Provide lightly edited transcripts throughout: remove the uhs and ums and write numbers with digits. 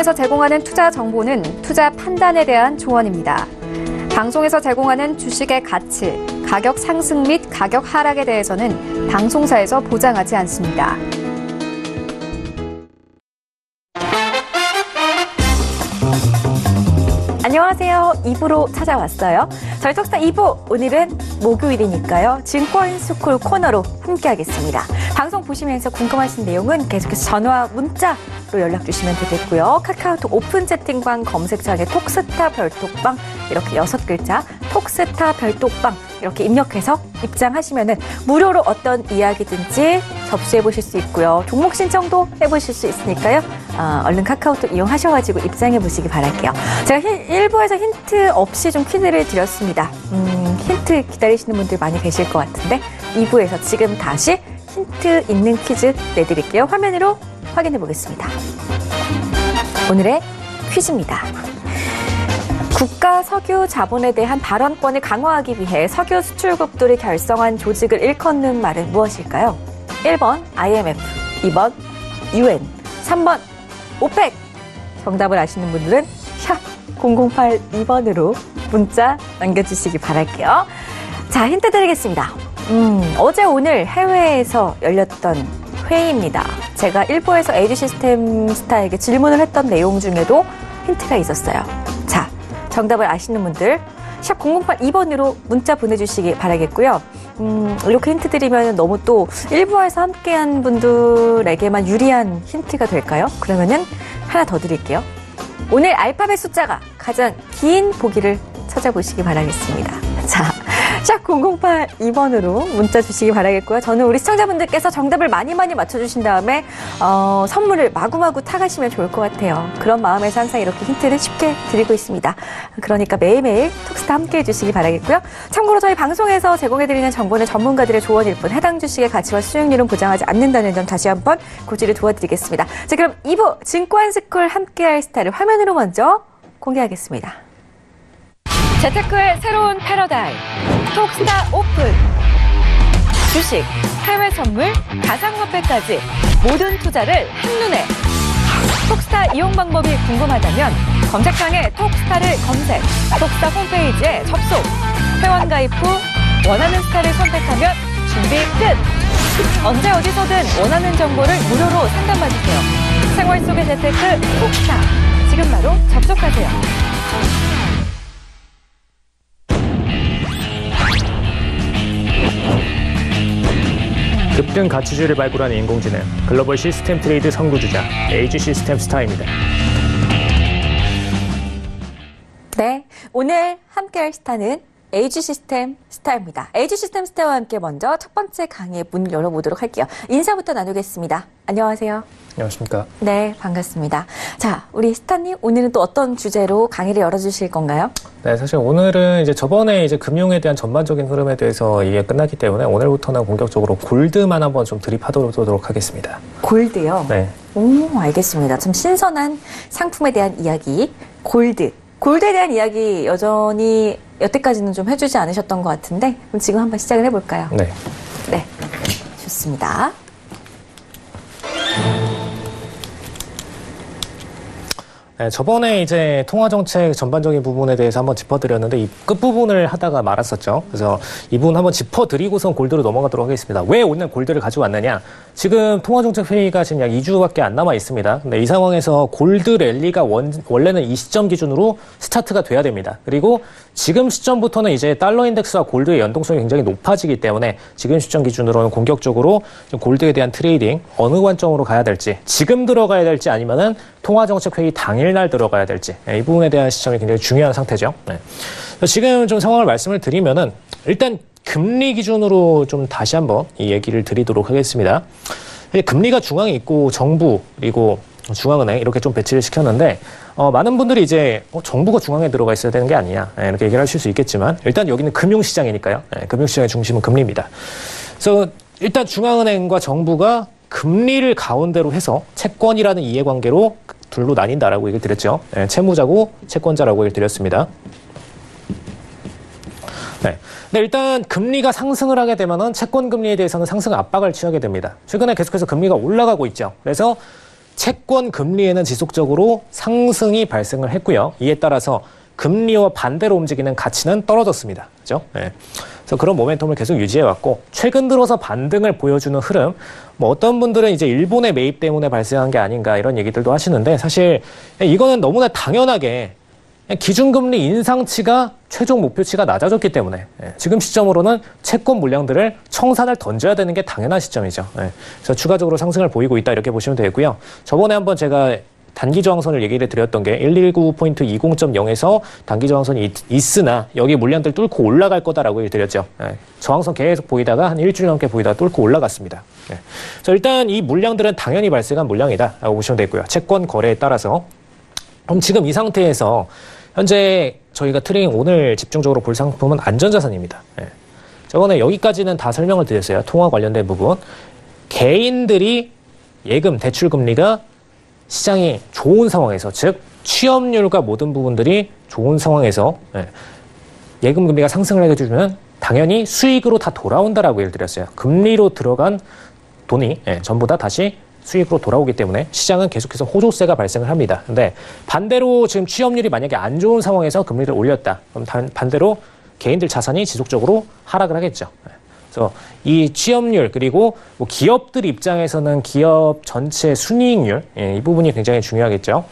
방송에서 제공하는 투자 정보는 투자 판단에 대한 조언입니다. 방송에서 제공하는 주식의 가치, 가격 상승 및 가격 하락에 대해서는 방송사에서 보장하지 않습니다. 안녕하세요. 2부로 찾아왔어요. 저희 톡스타 2부, 오늘은 목요일이니까요. 증권스쿨 코너로 함께하겠습니다. 방송 보시면서 궁금하신 내용은 계속해서 전화와 문자로 연락 주시면 되겠고요. 카카오톡 오픈 채팅방 검색창에 톡스타 별톡방 이렇게 6글자 톡스타 별톡방 이렇게 입력해서 입장하시면은 무료로 어떤 이야기든지 접수해 보실 수 있고요. 종목 신청도 해보실 수 있으니까요. 얼른 카카오톡 이용하셔가지고 입장해 보시기 바랄게요. 제가 1부에서 힌트 없이 좀 퀴즈를 드렸습니다. 힌트 기다리시는 분들 많이 계실 것 같은데 2부에서 지금 다시 힌트 있는 퀴즈 내드릴게요. 화면으로 확인해 보겠습니다. 오늘의 퀴즈입니다. 국가 석유 자본에 대한 발언권을 강화하기 위해 석유 수출국들이 결성한 조직을 일컫는 말은 무엇일까요? 1번 IMF, 2번 UN, 3번 오펙. 정답을 아시는 분들은 샵 0082번으로 문자 남겨주시기 바랄게요. 자, 힌트 드리겠습니다. 어제 오늘 해외에서 열렸던 회의입니다. 제가 1부에서 에이지시스템스타에게 질문을 했던 내용 중에도 힌트가 있었어요. 자, 정답을 아시는 분들 샵 0082번으로 문자 보내주시기 바라겠고요. 이렇게 힌트 드리면 너무 또 1부에서 함께한 분들에게만 유리한 힌트가 될까요? 그러면은 하나 더 드릴게요. 오늘 알파벳 숫자가 가장 긴 보기를 찾아보시기 바라겠습니다. 자, 샵 0082번으로 문자 주시기 바라겠고요. 저는 우리 시청자분들께서 정답을 많이 맞춰주신 다음에 선물을 마구마구 타가시면 좋을 것 같아요. 그런 마음에서 항상 이렇게 힌트를 쉽게 드리고 있습니다. 그러니까 매일매일 톡스타 함께해 주시기 바라겠고요. 참고로 저희 방송에서 제공해드리는 정보는 전문가들의 조언일 뿐 해당 주식의 가치와 수익률은 보장하지 않는다는 점 다시 한번 고지를 도와드리겠습니다. 자, 그럼 2부 증권스쿨 함께할 스타를 화면으로 먼저 공개하겠습니다. 재테크의 새로운 패러다임 톡스타 오픈. 주식, 해외 선물, 가상화폐까지 모든 투자를 한눈에. 톡스타 이용 방법이 궁금하다면 검색창에 톡스타를 검색, 톡스타 홈페이지에 접속, 회원 가입 후 원하는 스타를 선택하면 준비 끝. 언제 어디서든 원하는 정보를 무료로 상담받으세요. 생활 속의 재테크 톡스타. 지금 바로 접속하세요. 급등 가치주를 발굴하는 인공지능, 글로벌 시스템 트레이드 선구주자, 에이지시스템스타입니다. 네, 오늘 함께할 스타는 에이지시스템스타입니다. 에이지시스템스타와 함께 먼저 첫 번째 강의의 문을 열어보도록 할게요. 인사부터 나누겠습니다. 안녕하세요. 안녕하십니까. 네, 반갑습니다. 자, 우리 스타님, 오늘은 또 어떤 주제로 강의를 열어주실 건가요? 네, 사실 오늘은 이제 저번에 이제 금융에 대한 전반적인 흐름에 대해서 이게 끝났기 때문에 오늘부터는 본격적으로 골드만 한번 좀 드립하도록 하겠습니다. 골드요? 네. 오, 알겠습니다. 좀 신선한 상품에 대한 이야기, 골드. 골드에 대한 이야기 여전히 여태까지는 좀 해주지 않으셨던 것 같은데 그럼 지금 한번 시작을 해볼까요? 네. 네, 좋습니다. 네, 저번에 이제 통화정책 전반적인 부분에 대해서 한번 짚어드렸는데 이 끝부분을 하다가 말았었죠. 그래서 이 부분 한번 짚어드리고선 골드로 넘어가도록 하겠습니다. 왜 오늘 골드를 가져왔느냐? 지금 통화정책 회의가 지금 약 2주밖에 안 남아 있습니다. 근데 이 상황에서 골드 랠리가 원래는 이 시점 기준으로 스타트가 돼야 됩니다. 그리고 지금 시점부터는 이제 달러 인덱스와 골드의 연동성이 굉장히 높아지기 때문에 지금 시점 기준으로는 공격적으로 골드에 대한 트레이딩 어느 관점으로 가야 될지, 지금 들어가야 될지 아니면은 통화정책 회의 당일날 들어가야 될지, 이 부분에 대한 시점이 굉장히 중요한 상태죠. 네. 지금 좀 상황을 말씀을 드리면은 일단 금리 기준으로 좀 다시 한번 이 얘기를 드리도록 하겠습니다. 금리가 중앙에 있고 정부 그리고 중앙은행 이렇게 좀 배치를 시켰는데 많은 분들이 이제 정부가 중앙에 들어가 있어야 되는 게 아니냐 이렇게 얘기를 하실 수 있겠지만 일단 여기는 금융시장이니까요. 금융시장의 중심은 금리입니다. 그래서 일단 중앙은행과 정부가 금리를 가운데로 해서 채권이라는 이해관계로 둘로 나뉜다라고 얘기를 드렸죠. 채무자고 채권자라고 얘기를 드렸습니다. 네. 근데 일단 금리가 상승을 하게 되면은 채권 금리에 대해서는 상승 압박을 취하게 됩니다. 최근에 계속해서 금리가 올라가고 있죠. 그래서 채권 금리에는 지속적으로 상승이 발생을 했고요. 이에 따라서 금리와 반대로 움직이는 가치는 떨어졌습니다. 그죠? 네. 그래서 그런 모멘텀을 계속 유지해왔고, 최근 들어서 반등을 보여주는 흐름, 뭐 어떤 분들은 이제 일본의 매입 때문에 발생한 게 아닌가 이런 얘기들도 하시는데, 사실 이거는 너무나 당연하게 기준금리 인상치가 최종 목표치가 낮아졌기 때문에 지금 시점으로는 채권 물량들을 청산을 던져야 되는 게 당연한 시점이죠. 그래서 추가적으로 상승을 보이고 있다 이렇게 보시면 되고요. 저번에 한번 제가 단기 저항선을 얘기를 드렸던 게 119.20.0에서 단기 저항선이 있으나 여기 물량들 뚫고 올라갈 거다라고 얘기드렸죠. 저항선 계속 보이다가 한 일주일 넘게 보이다가 뚫고 올라갔습니다. 그래서 일단 이 물량들은 당연히 발생한 물량이다라고 보시면 되고요. 채권 거래에 따라서. 그럼 지금 이 상태에서 현재 저희가 트레이딩 오늘 집중적으로 볼 상품은 안전자산입니다. 저번에 여기까지는 다 설명을 드렸어요. 통화 관련된 부분. 개인들이 예금, 대출 금리가 시장이 좋은 상황에서, 즉 취업률과 모든 부분들이 좋은 상황에서 예금 금리가 상승을 해주면 당연히 수익으로 다 돌아온다라고 예를 드렸어요. 금리로 들어간 돈이 전부 다 다시 수익으로 돌아오기 때문에 시장은 계속해서 호조세가 발생을 합니다. 근데 반대로 지금 취업률이 만약에 안 좋은 상황에서 금리를 올렸다. 그럼 반대로 개인들 자산이 지속적으로 하락을 하겠죠. 그래서 이 취업률, 그리고 뭐 기업들 입장에서는 기업 전체 순이익률, 이 부분이 굉장히 중요하겠죠.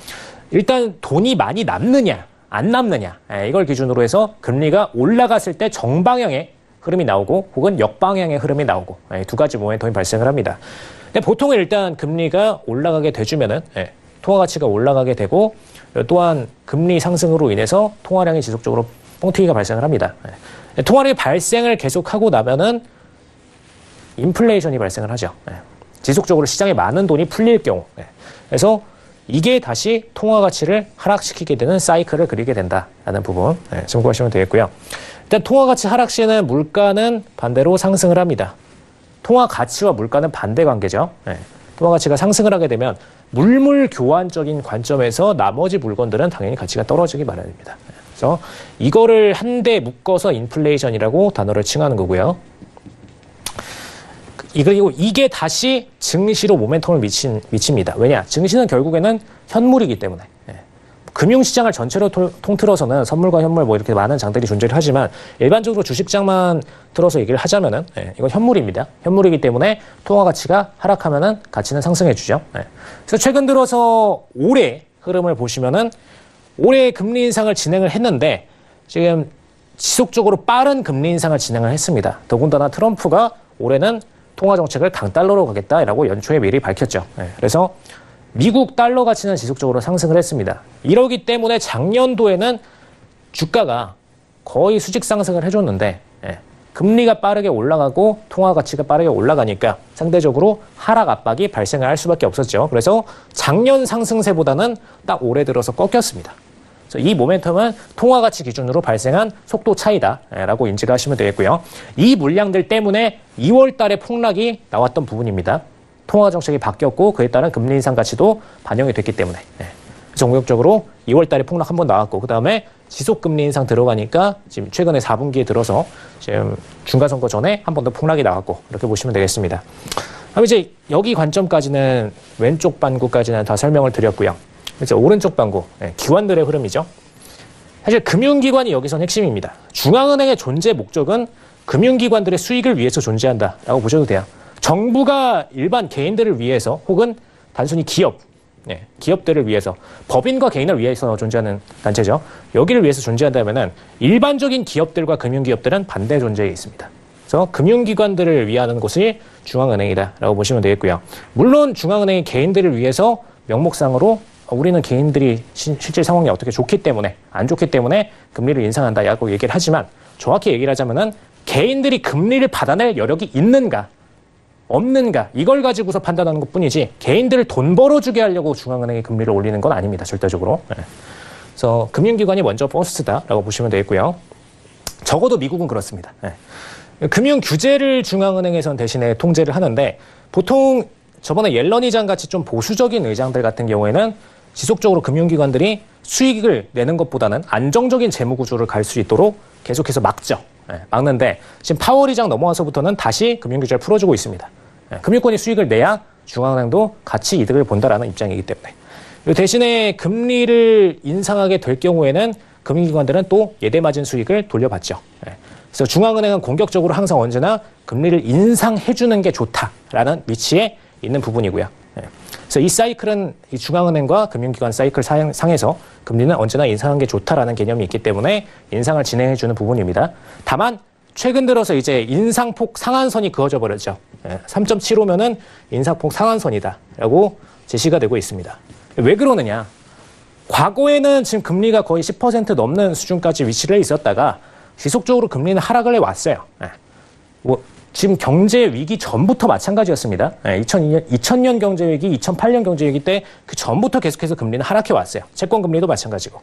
일단 돈이 많이 남느냐 안 남느냐, 이걸 기준으로 해서 금리가 올라갔을 때 정방향의 흐름이 나오고 혹은 역방향의 흐름이 나오고, 두 가지 모멘텀이 발생을 합니다. 근데 보통은 일단 금리가 올라가게 돼주면은 통화 가치가 올라가게 되고, 또한 금리 상승으로 인해서 통화량이 지속적으로 뻥튀기가 발생을 합니다. 통화량이 발생을 계속하고 나면은 인플레이션이 발생을 하죠. 지속적으로 시장에 많은 돈이 풀릴 경우. 그래서 이게 다시 통화 가치를 하락시키게 되는 사이클을 그리게 된다라는 부분 참고하시면 되겠고요. 일단 통화 가치 하락 시에는 물가는 반대로 상승을 합니다. 통화 가치와 물가는 반대 관계죠. 통화 가치가 상승을 하게 되면 물물 교환적인 관점에서 나머지 물건들은 당연히 가치가 떨어지기 마련입니다. 그래서 이거를 한데 묶어서 인플레이션이라고 단어를 칭하는 거고요. 그리고 이게 다시 증시로 모멘텀을 미칩니다. 왜냐? 증시는 결국에는 현물이기 때문에. 금융시장을 전체로 통틀어서는 선물과 현물 뭐 이렇게 많은 장들이 존재를 하지만, 일반적으로 주식장만 들어서 얘기를 하자면은 이건 현물입니다. 현물이기 때문에 통화 가치가 하락하면은 가치는 상승해 주죠. 그래서 최근 들어서 올해 흐름을 보시면은 올해 금리 인상을 진행을 했는데 지금 지속적으로 빠른 금리 인상을 진행을 했습니다. 더군다나 트럼프가 올해는 통화 정책을 강달러로 가겠다라고 연초에 미리 밝혔죠. 그래서 미국 달러 가치는 지속적으로 상승을 했습니다. 이러기 때문에 작년도에는 주가가 거의 수직 상승을 해줬는데, 금리가 빠르게 올라가고 통화 가치가 빠르게 올라가니까 상대적으로 하락 압박이 발생을 할 수밖에 없었죠. 그래서 작년 상승세보다는 딱 올해 들어서 꺾였습니다. 그래서 이 모멘텀은 통화 가치 기준으로 발생한 속도 차이다라고 인지를 하시면 되겠고요. 이 물량들 때문에 2월 달에 폭락이 나왔던 부분입니다. 통화 정책이 바뀌었고 그에 따른 금리 인상 가치도 반영이 됐기 때문에. 전국적으로 2월 달에 폭락 한번 나왔고, 그 다음에 지속 금리 인상 들어가니까 지금 최근에 4분기에 들어서 지금 중간선거 전에 한 번 더 폭락이 나왔고, 이렇게 보시면 되겠습니다. 그럼 이제 여기 관점까지는, 왼쪽 반구까지는 다 설명을 드렸고요. 이제 오른쪽 반구, 기관들의 흐름이죠. 사실 금융기관이 여기선 핵심입니다. 중앙은행의 존재 목적은 금융기관들의 수익을 위해서 존재한다라고 보셔도 돼요. 정부가 일반 개인들을 위해서 혹은 단순히 기업들을 위해서, 법인과 개인을 위해서 존재하는 단체죠. 여기를 위해서 존재한다면은 일반적인 기업들과 금융기업들은 반대 존재에 있습니다. 그래서 금융기관들을 위하는 곳이 중앙은행이다라고 보시면 되겠고요. 물론 중앙은행이 개인들을 위해서 명목상으로 우리는 개인들이 실질 상황이 어떻게 좋기 때문에, 안 좋기 때문에 금리를 인상한다라고 얘기를 하지만, 정확히 얘기를 하자면은 개인들이 금리를 받아낼 여력이 있는가 없는가, 이걸 가지고서 판단하는 것뿐이지 개인들을 돈 벌어주게 하려고 중앙은행이 금리를 올리는 건 아닙니다. 절대적으로. 그래서 금융기관이 먼저 퍼스트다라고 보시면 되겠고요. 적어도 미국은 그렇습니다. 금융 규제를 중앙은행에선 대신에 통제를 하는데, 보통 저번에 옐런 의장 같이 좀 보수적인 의장들 같은 경우에는 지속적으로 금융기관들이 수익을 내는 것보다는 안정적인 재무 구조를 갈 수 있도록 계속해서 막죠. 막는데 지금 파월 의장 넘어와서부터는 다시 금융규제를 풀어주고 있습니다. 금융권이 수익을 내야 중앙은행도 같이 이득을 본다라는 입장이기 때문에. 대신에 금리를 인상하게 될 경우에는 금융기관들은 또 예대마진 수익을 돌려받죠. 그래서 중앙은행은 공격적으로 항상 언제나 금리를 인상해주는 게 좋다라는 위치에 있는 부분이고요. 그래서 이 사이클은 이 중앙은행과 금융기관 사이클 상에서 금리는 언제나 인상하는 게 좋다라는 개념이 있기 때문에 인상을 진행해주는 부분입니다. 다만 최근 들어서 이제 인상폭 상한선이 그어져 버렸죠. 3.75면은 인상폭 상한선이다라고 제시가 되고 있습니다. 왜 그러느냐? 과거에는 지금 금리가 거의 10% 넘는 수준까지 위치를 해 있었다가 지속적으로 금리는 하락을 해왔어요. 지금 경제 위기 전부터 마찬가지였습니다. 2000년 경제 위기, 2008년 경제 위기 때 그 전부터 계속해서 금리는 하락해 왔어요. 채권 금리도 마찬가지고.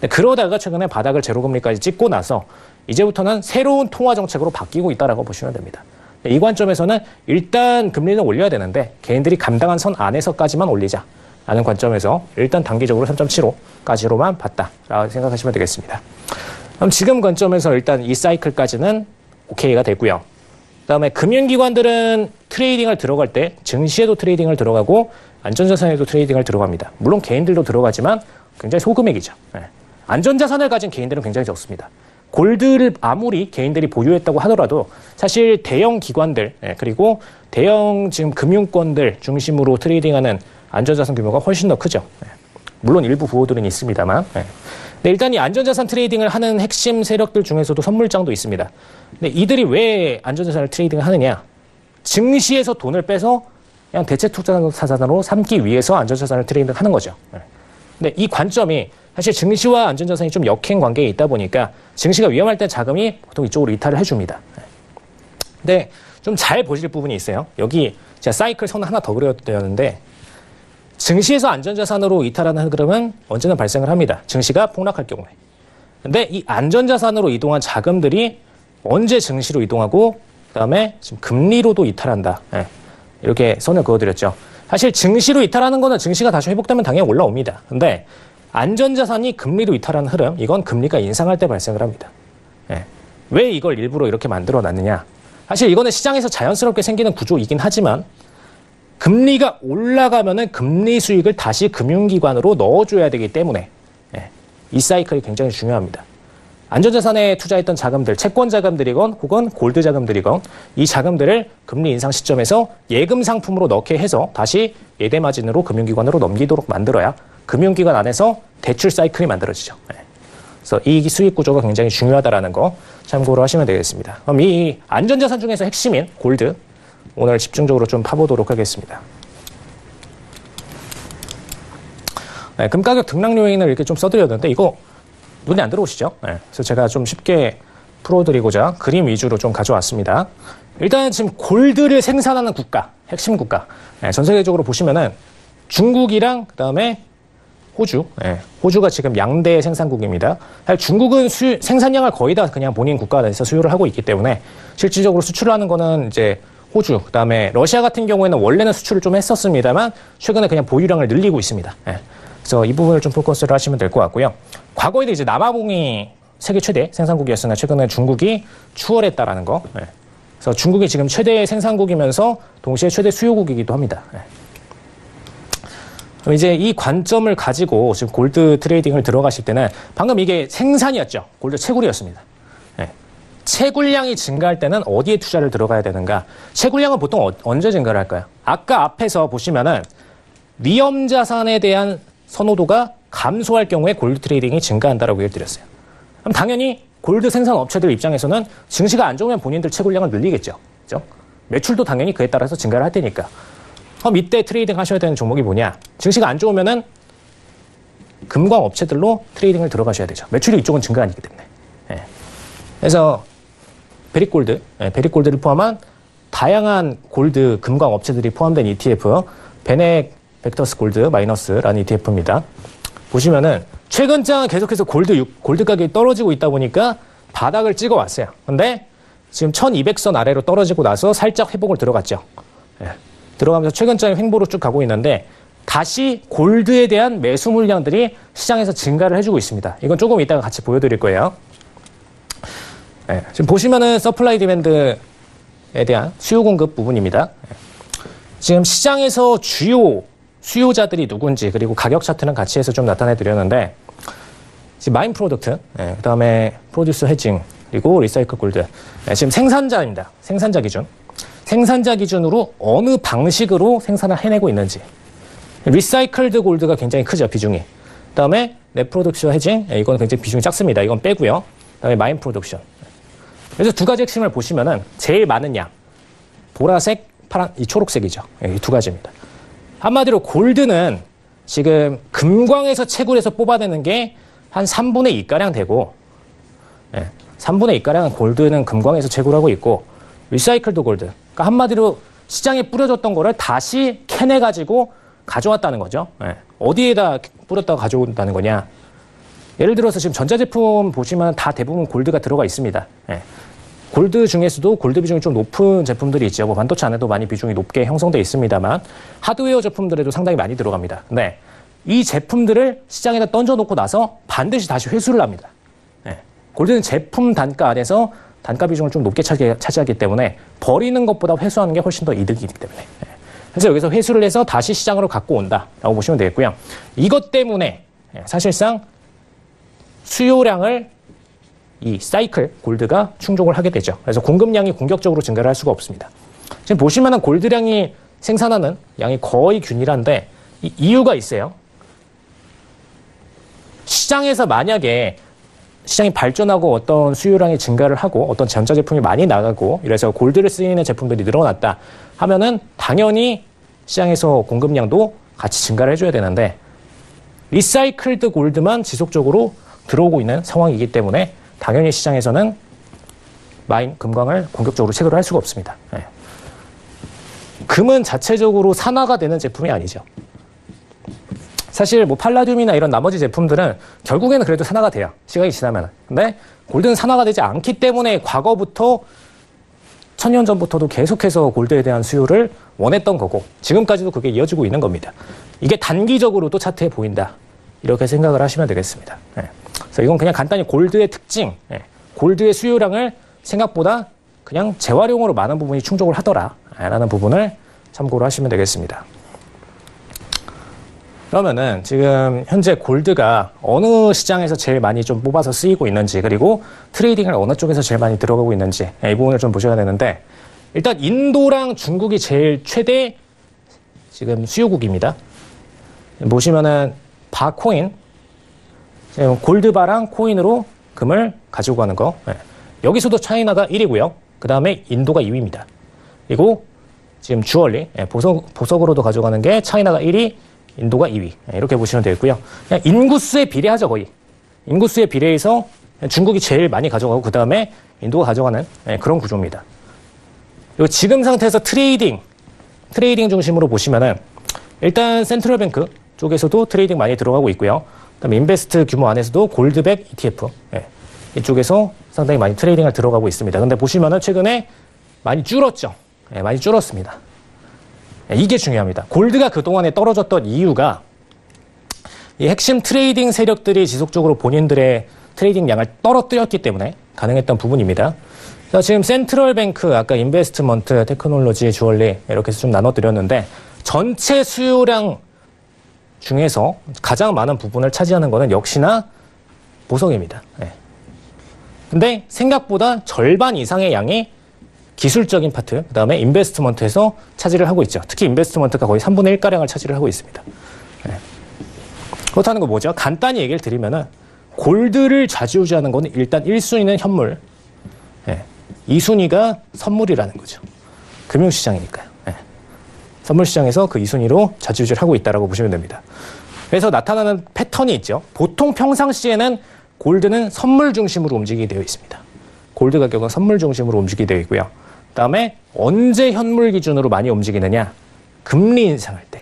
그러다가 최근에 바닥을 제로금리까지 찍고 나서 이제부터는 새로운 통화 정책으로 바뀌고 있다라고 보시면 됩니다. 이 관점에서는 일단 금리는 올려야 되는데 개인들이 감당한 선 안에서까지만 올리자라는 관점에서 일단 단기적으로 3.75까지로만 봤다라고 생각하시면 되겠습니다. 그럼 지금 관점에서 일단 이 사이클까지는 오케이가 됐고요. 그다음에 금융기관들은 트레이딩을 들어갈 때 증시에도 트레이딩을 들어가고 안전자산에도 트레이딩을 들어갑니다. 물론 개인들도 들어가지만 굉장히 소금액이죠. 안전자산을 가진 개인들은 굉장히 적습니다. 골드를 아무리 개인들이 보유했다고 하더라도 사실 대형 기관들 그리고 대형 지금 금융권들 중심으로 트레이딩하는 안전자산 규모가 훨씬 더 크죠. 물론 일부 부호들은 있습니다만. 근데 일단 이 안전자산 트레이딩을 하는 핵심 세력들 중에서도 선물장도 있습니다. 근데 이들이 왜 안전자산을 트레이딩을 하느냐? 증시에서 돈을 빼서 그냥 대체 투자자산으로 삼기 위해서 안전자산을 트레이딩 하는 거죠. 근데 이 관점이 사실 증시와 안전자산이 좀 역행 관계에 있다 보니까 증시가 위험할 때 자금이 보통 이쪽으로 이탈을 해줍니다. 근데 좀 잘 보실 부분이 있어요. 여기 제가 사이클 선 하나 더 그려드렸는데 증시에서 안전자산으로 이탈하는 흐름은 언제나 발생을 합니다. 증시가 폭락할 경우에. 근데 이 안전자산으로 이동한 자금들이 언제 증시로 이동하고 그다음에 지금 금리로도 이탈한다. 이렇게 선을 그어드렸죠. 사실 증시로 이탈하는 거는 증시가 다시 회복되면 당연히 올라옵니다. 근데 안전자산이 금리로 이탈하는 흐름, 이건 금리가 인상할 때 발생을 합니다. 왜 이걸 일부러 이렇게 만들어 놨느냐? 사실 이거는 시장에서 자연스럽게 생기는 구조이긴 하지만 금리가 올라가면은 금리 수익을 다시 금융기관으로 넣어줘야 되기 때문에 이 사이클이 굉장히 중요합니다. 안전자산에 투자했던 자금들, 채권 자금들이건 혹은 골드 자금들이건 이 자금들을 금리 인상 시점에서 예금 상품으로 넣게 해서 다시 예대 마진으로 금융기관으로 넘기도록 만들어야 금융기관 안에서 대출 사이클이 만들어지죠. 그래서 이 수익 구조가 굉장히 중요하다라는 거 참고로 하시면 되겠습니다. 그럼 이 안전자산 중에서 핵심인 골드 오늘 집중적으로 좀 파보도록 하겠습니다. 금 가격 등락 요인을 이렇게 좀 써드렸는데 이거 눈에 안 들어오시죠? 그래서 제가 좀 쉽게 풀어드리고자 그림 위주로 좀 가져왔습니다. 일단 지금 골드를 생산하는 국가, 핵심 국가. 전 세계적으로 보시면은 중국이랑 그다음에 호주. 호주가 지금 양대 생산국입니다. 사실 중국은 생산량을 거의 다 그냥 본인 국가에서 수요를 하고 있기 때문에 실질적으로 수출을 하는 거는 이제 호주, 그다음에 러시아 같은 경우에는 원래는 수출을 좀 했었습니다만 최근에 그냥 보유량을 늘리고 있습니다. 그래서 이 부분을 좀 포커스를 하시면 될 것 같고요. 과거에도 이제 남아공이 세계 최대 생산국이었으나 최근에 중국이 추월했다라는 거. 그래서 중국이 지금 최대 생산국이면서 동시에 최대 수요국이기도 합니다. 그럼 이제 이 관점을 가지고 지금 골드 트레이딩을 들어가실 때는 방금 이게 생산이었죠. 골드 채굴이었습니다. 채굴량이 증가할 때는 어디에 투자를 들어가야 되는가? 채굴량은 보통 언제 증가를 할까요? 아까 앞에서 보시면은 위험 자산에 대한 선호도가 감소할 경우에 골드 트레이딩이 증가한다라고 얘기를 드렸어요. 그럼 당연히 골드 생산 업체들 입장에서는 증시가 안 좋으면 본인들 채굴량을 늘리겠죠. 그죠? 매출도 당연히 그에 따라서 증가를 할 테니까. 그럼 이때 트레이딩 하셔야 되는 종목이 뭐냐? 증시가 안 좋으면은 금광 업체들로 트레이딩을 들어가셔야 되죠. 매출이 이쪽은 증가 아니기 때문에. 그래서 베릭골드, 베릭골드를 포함한 다양한 골드 금광 업체들이 포함된 ETF, 베넥 벡터스 골드 마이너스라는 ETF입니다. 보시면은 최근장 계속해서 골드 가격이 떨어지고 있다 보니까 바닥을 찍어 왔어요. 근데 지금 1200선 아래로 떨어지고 나서 살짝 회복을 들어갔죠. 들어가면서 최근장의 횡보로 쭉 가고 있는데 다시 골드에 대한 매수 물량들이 시장에서 증가를 해주고 있습니다. 이건 조금 이따가 같이 보여드릴 거예요. 지금 보시면은 서플라이 디맨드에 대한 수요 공급 부분입니다. 지금 시장에서 주요 수요자들이 누군지 그리고 가격 차트는 같이 해서 좀 나타내 드렸는데 지금 마인 프로덕트, 그다음에 프로듀스 헤징, 그리고 리사이클 골드. 지금 생산자입니다. 생산자 기준. 생산자 기준으로 어느 방식으로 생산을 해내고 있는지. 리사이클드 골드가 굉장히 크죠, 비중이. 그다음에 넷 프로덕션 헤징, 이건 굉장히 비중이 작습니다. 이건 빼고요. 그다음에 마인 프로덕션. 그래서 두 가지 핵심을 보시면은 제일 많은 양, 보라색, 파란, 이 초록색이죠. 이 두 가지입니다. 한마디로 골드는 지금 금광에서 채굴해서 뽑아내는 게 한 3분의 2가량 되고, 3분의 2가량은 골드는 금광에서 채굴하고 있고, 리사이클드 골드. 그러니까 한마디로 시장에 뿌려졌던 거를 다시 캐내가지고 가져왔다는 거죠. 어디에다 뿌렸다가 가져온다는 거냐. 예를 들어서 지금 전자제품 보시면 다 대부분 골드가 들어가 있습니다. 골드 중에서도 골드 비중이 좀 높은 제품들이 있죠. 뭐 반도체 안에도 많이 비중이 높게 형성되어 있습니다만 하드웨어 제품들에도 상당히 많이 들어갑니다. 근데 이 제품들을 시장에다 던져놓고 나서 반드시 다시 회수를 합니다. 골드는 제품 단가 안에서 단가 비중을 좀 높게 차지하기 때문에 버리는 것보다 회수하는 게 훨씬 더 이득이기 때문에. 그래서 여기서 회수를 해서 다시 시장으로 갖고 온다라고 보시면 되겠고요. 이것 때문에 사실상 수요량을 이 사이클 골드가 충족을 하게 되죠. 그래서 공급량이 공격적으로 증가를 할 수가 없습니다. 지금 보시면은 골드량이 생산하는 양이 거의 균일한데 이 이유가 있어요. 시장에서 만약에 시장이 발전하고 어떤 수요량이 증가를 하고 어떤 전자제품이 많이 나가고 이래서 골드를 쓰이는 제품들이 늘어났다 하면은 당연히 시장에서 공급량도 같이 증가를 해줘야 되는데 리사이클드 골드만 지속적으로 들어오고 있는 상황이기 때문에 당연히 시장에서는 마인, 금광을 공격적으로 채굴을 할 수가 없습니다. 금은 자체적으로 산화가 되는 제품이 아니죠. 사실 뭐 팔라듐이나 이런 나머지 제품들은 결국에는 그래도 산화가 돼요. 시간이 지나면. 근데 골드는 산화가 되지 않기 때문에 과거부터 1000년 전부터도 계속해서 골드에 대한 수요를 원했던 거고 지금까지도 그게 이어지고 있는 겁니다. 이게 단기적으로도 차트에 보인다. 이렇게 생각을 하시면 되겠습니다. 그래서 이건 그냥 간단히 골드의 특징, 골드의 수요량을 생각보다 그냥 재활용으로 많은 부분이 충족을 하더라라는 부분을 참고로 하시면 되겠습니다. 그러면은 지금 현재 골드가 어느 시장에서 제일 많이 좀 뽑아서 쓰이고 있는지 그리고 트레이딩을 어느 쪽에서 제일 많이 들어가고 있는지 이 부분을 좀 보셔야 되는데 일단 인도랑 중국이 제일 최대 지금 수요국입니다. 보시면은 바코인 골드바랑 코인으로 금을 가지고 가는 거 여기서도 차이나가 1위고요. 그 다음에 인도가 2위입니다. 그리고 지금 주얼리 보석으로도 가져가는 게 차이나가 1위 인도가 2위 이렇게 보시면 되겠고요. 그냥 인구수에 비례하죠 거의. 인구수에 비례해서 중국이 제일 많이 가져가고 그 다음에 인도가 가져가는 그런 구조입니다. 그리고 지금 상태에서 트레이딩 중심으로 보시면은 일단 센트럴뱅크 쪽에서도 트레이딩 많이 들어가고 있고요. 그다음에 인베스트 규모 안에서도 골드백 ETF 이쪽에서 상당히 많이 트레이딩을 들어가고 있습니다. 근데 보시면은 최근에 많이 줄었죠. 많이 줄었습니다. 이게 중요합니다. 골드가 그동안에 떨어졌던 이유가 이 핵심 트레이딩 세력들이 지속적으로 본인들의 트레이딩 양을 떨어뜨렸기 때문에 가능했던 부분입니다. 자, 지금 센트럴뱅크, 아까 인베스트먼트, 테크놀로지, 주얼리 이렇게 해서 좀 나눠드렸는데 전체 수요량 중에서 가장 많은 부분을 차지하는 것은 역시나 보석입니다. 근데 생각보다 절반 이상의 양이 기술적인 파트, 그 다음에 인베스트먼트에서 차지를 하고 있죠. 특히 인베스트먼트가 거의 3분의 1가량을 차지를 하고 있습니다. 그렇다는 거 뭐죠? 간단히 얘기를 드리면은 골드를 좌지우지하는 거는 일단 1순위는 현물, 2순위가 선물이라는 거죠. 금융시장이니까요. 선물시장에서 그 2순위로 좌지우지를 하고 있다고 보시면 됩니다. 그래서 나타나는 패턴이 있죠. 보통 평상시에는 골드는 선물 중심으로 움직이게 되어 있습니다. 골드 가격은 선물 중심으로 움직이게 되어 있고요. 그 다음에 언제 현물 기준으로 많이 움직이느냐? 금리 인상할 때.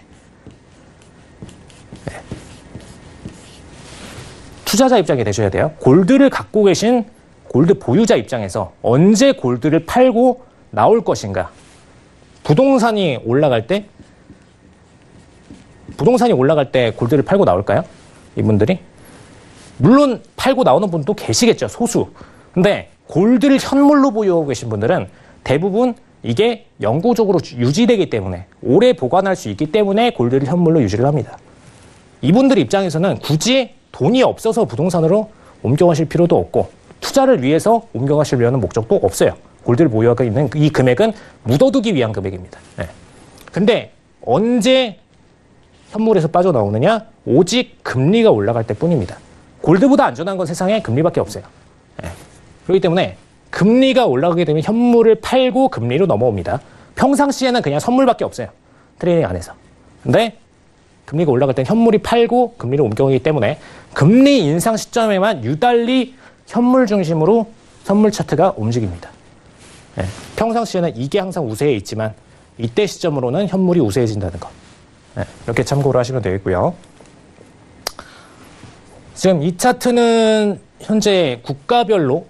투자자 입장이 되셔야 돼요. 골드를 갖고 계신 골드 보유자 입장에서 언제 골드를 팔고 나올 것인가? 부동산이 올라갈 때 골드를 팔고 나올까요? 이분들이? 물론 팔고 나오는 분도 계시겠죠. 소수. 근데 골드를 현물로 보유하고 계신 분들은 대부분 이게 영구적으로 유지되기 때문에 오래 보관할 수 있기 때문에 골드를 현물로 유지를 합니다. 이분들 입장에서는 굳이 돈이 없어서 부동산으로 옮겨가실 필요도 없고 투자를 위해서 옮겨가시려는 목적도 없어요. 골드를 보유하고 있는 이 금액은 묻어두기 위한 금액입니다. 네. 근데 언제 현물에서 빠져나오느냐? 오직 금리가 올라갈 때뿐입니다. 골드보다 안전한 건 세상에 금리밖에 없어요. 네. 그렇기 때문에 금리가 올라가게 되면 현물을 팔고 금리로 넘어옵니다. 평상시에는 그냥 선물밖에 없어요. 트레이딩 안에서. 근데 금리가 올라갈 땐 현물이 팔고 금리로 옮겨오기 때문에 금리 인상 시점에만 유달리 현물 중심으로 선물 차트가 움직입니다. 네. 평상시에는 이게 항상 우세해 있지만 이때 시점으로는 현물이 우세해진다는 것. 네. 이렇게 참고를 하시면 되겠고요. 지금 이 차트는 현재 국가별로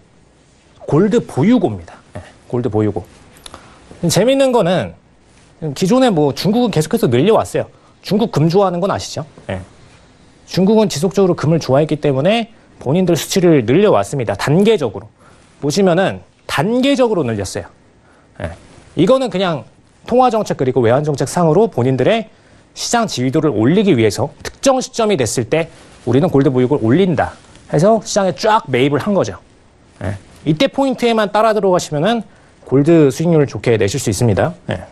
골드 보유고입니다. 네. 골드 보유고. 재밌는 거는 기존에 뭐 중국은 계속해서 늘려왔어요. 중국 금 좋아하는 건 아시죠? 네. 중국은 지속적으로 금을 좋아했기 때문에 본인들 수치를 늘려왔습니다. 단계적으로. 보시면은 단계적으로 늘렸어요. 네. 이거는 그냥 통화정책 그리고 외환정책 상으로 본인들의 시장 지위도를 올리기 위해서 특정 시점이 됐을 때 우리는 골드 보유고를 올린다 해서 시장에 쫙 매입을 한 거죠. 네. 이때 포인트에만 따라 들어가시면은 골드 수익률을 좋게 내실 수 있습니다. 네.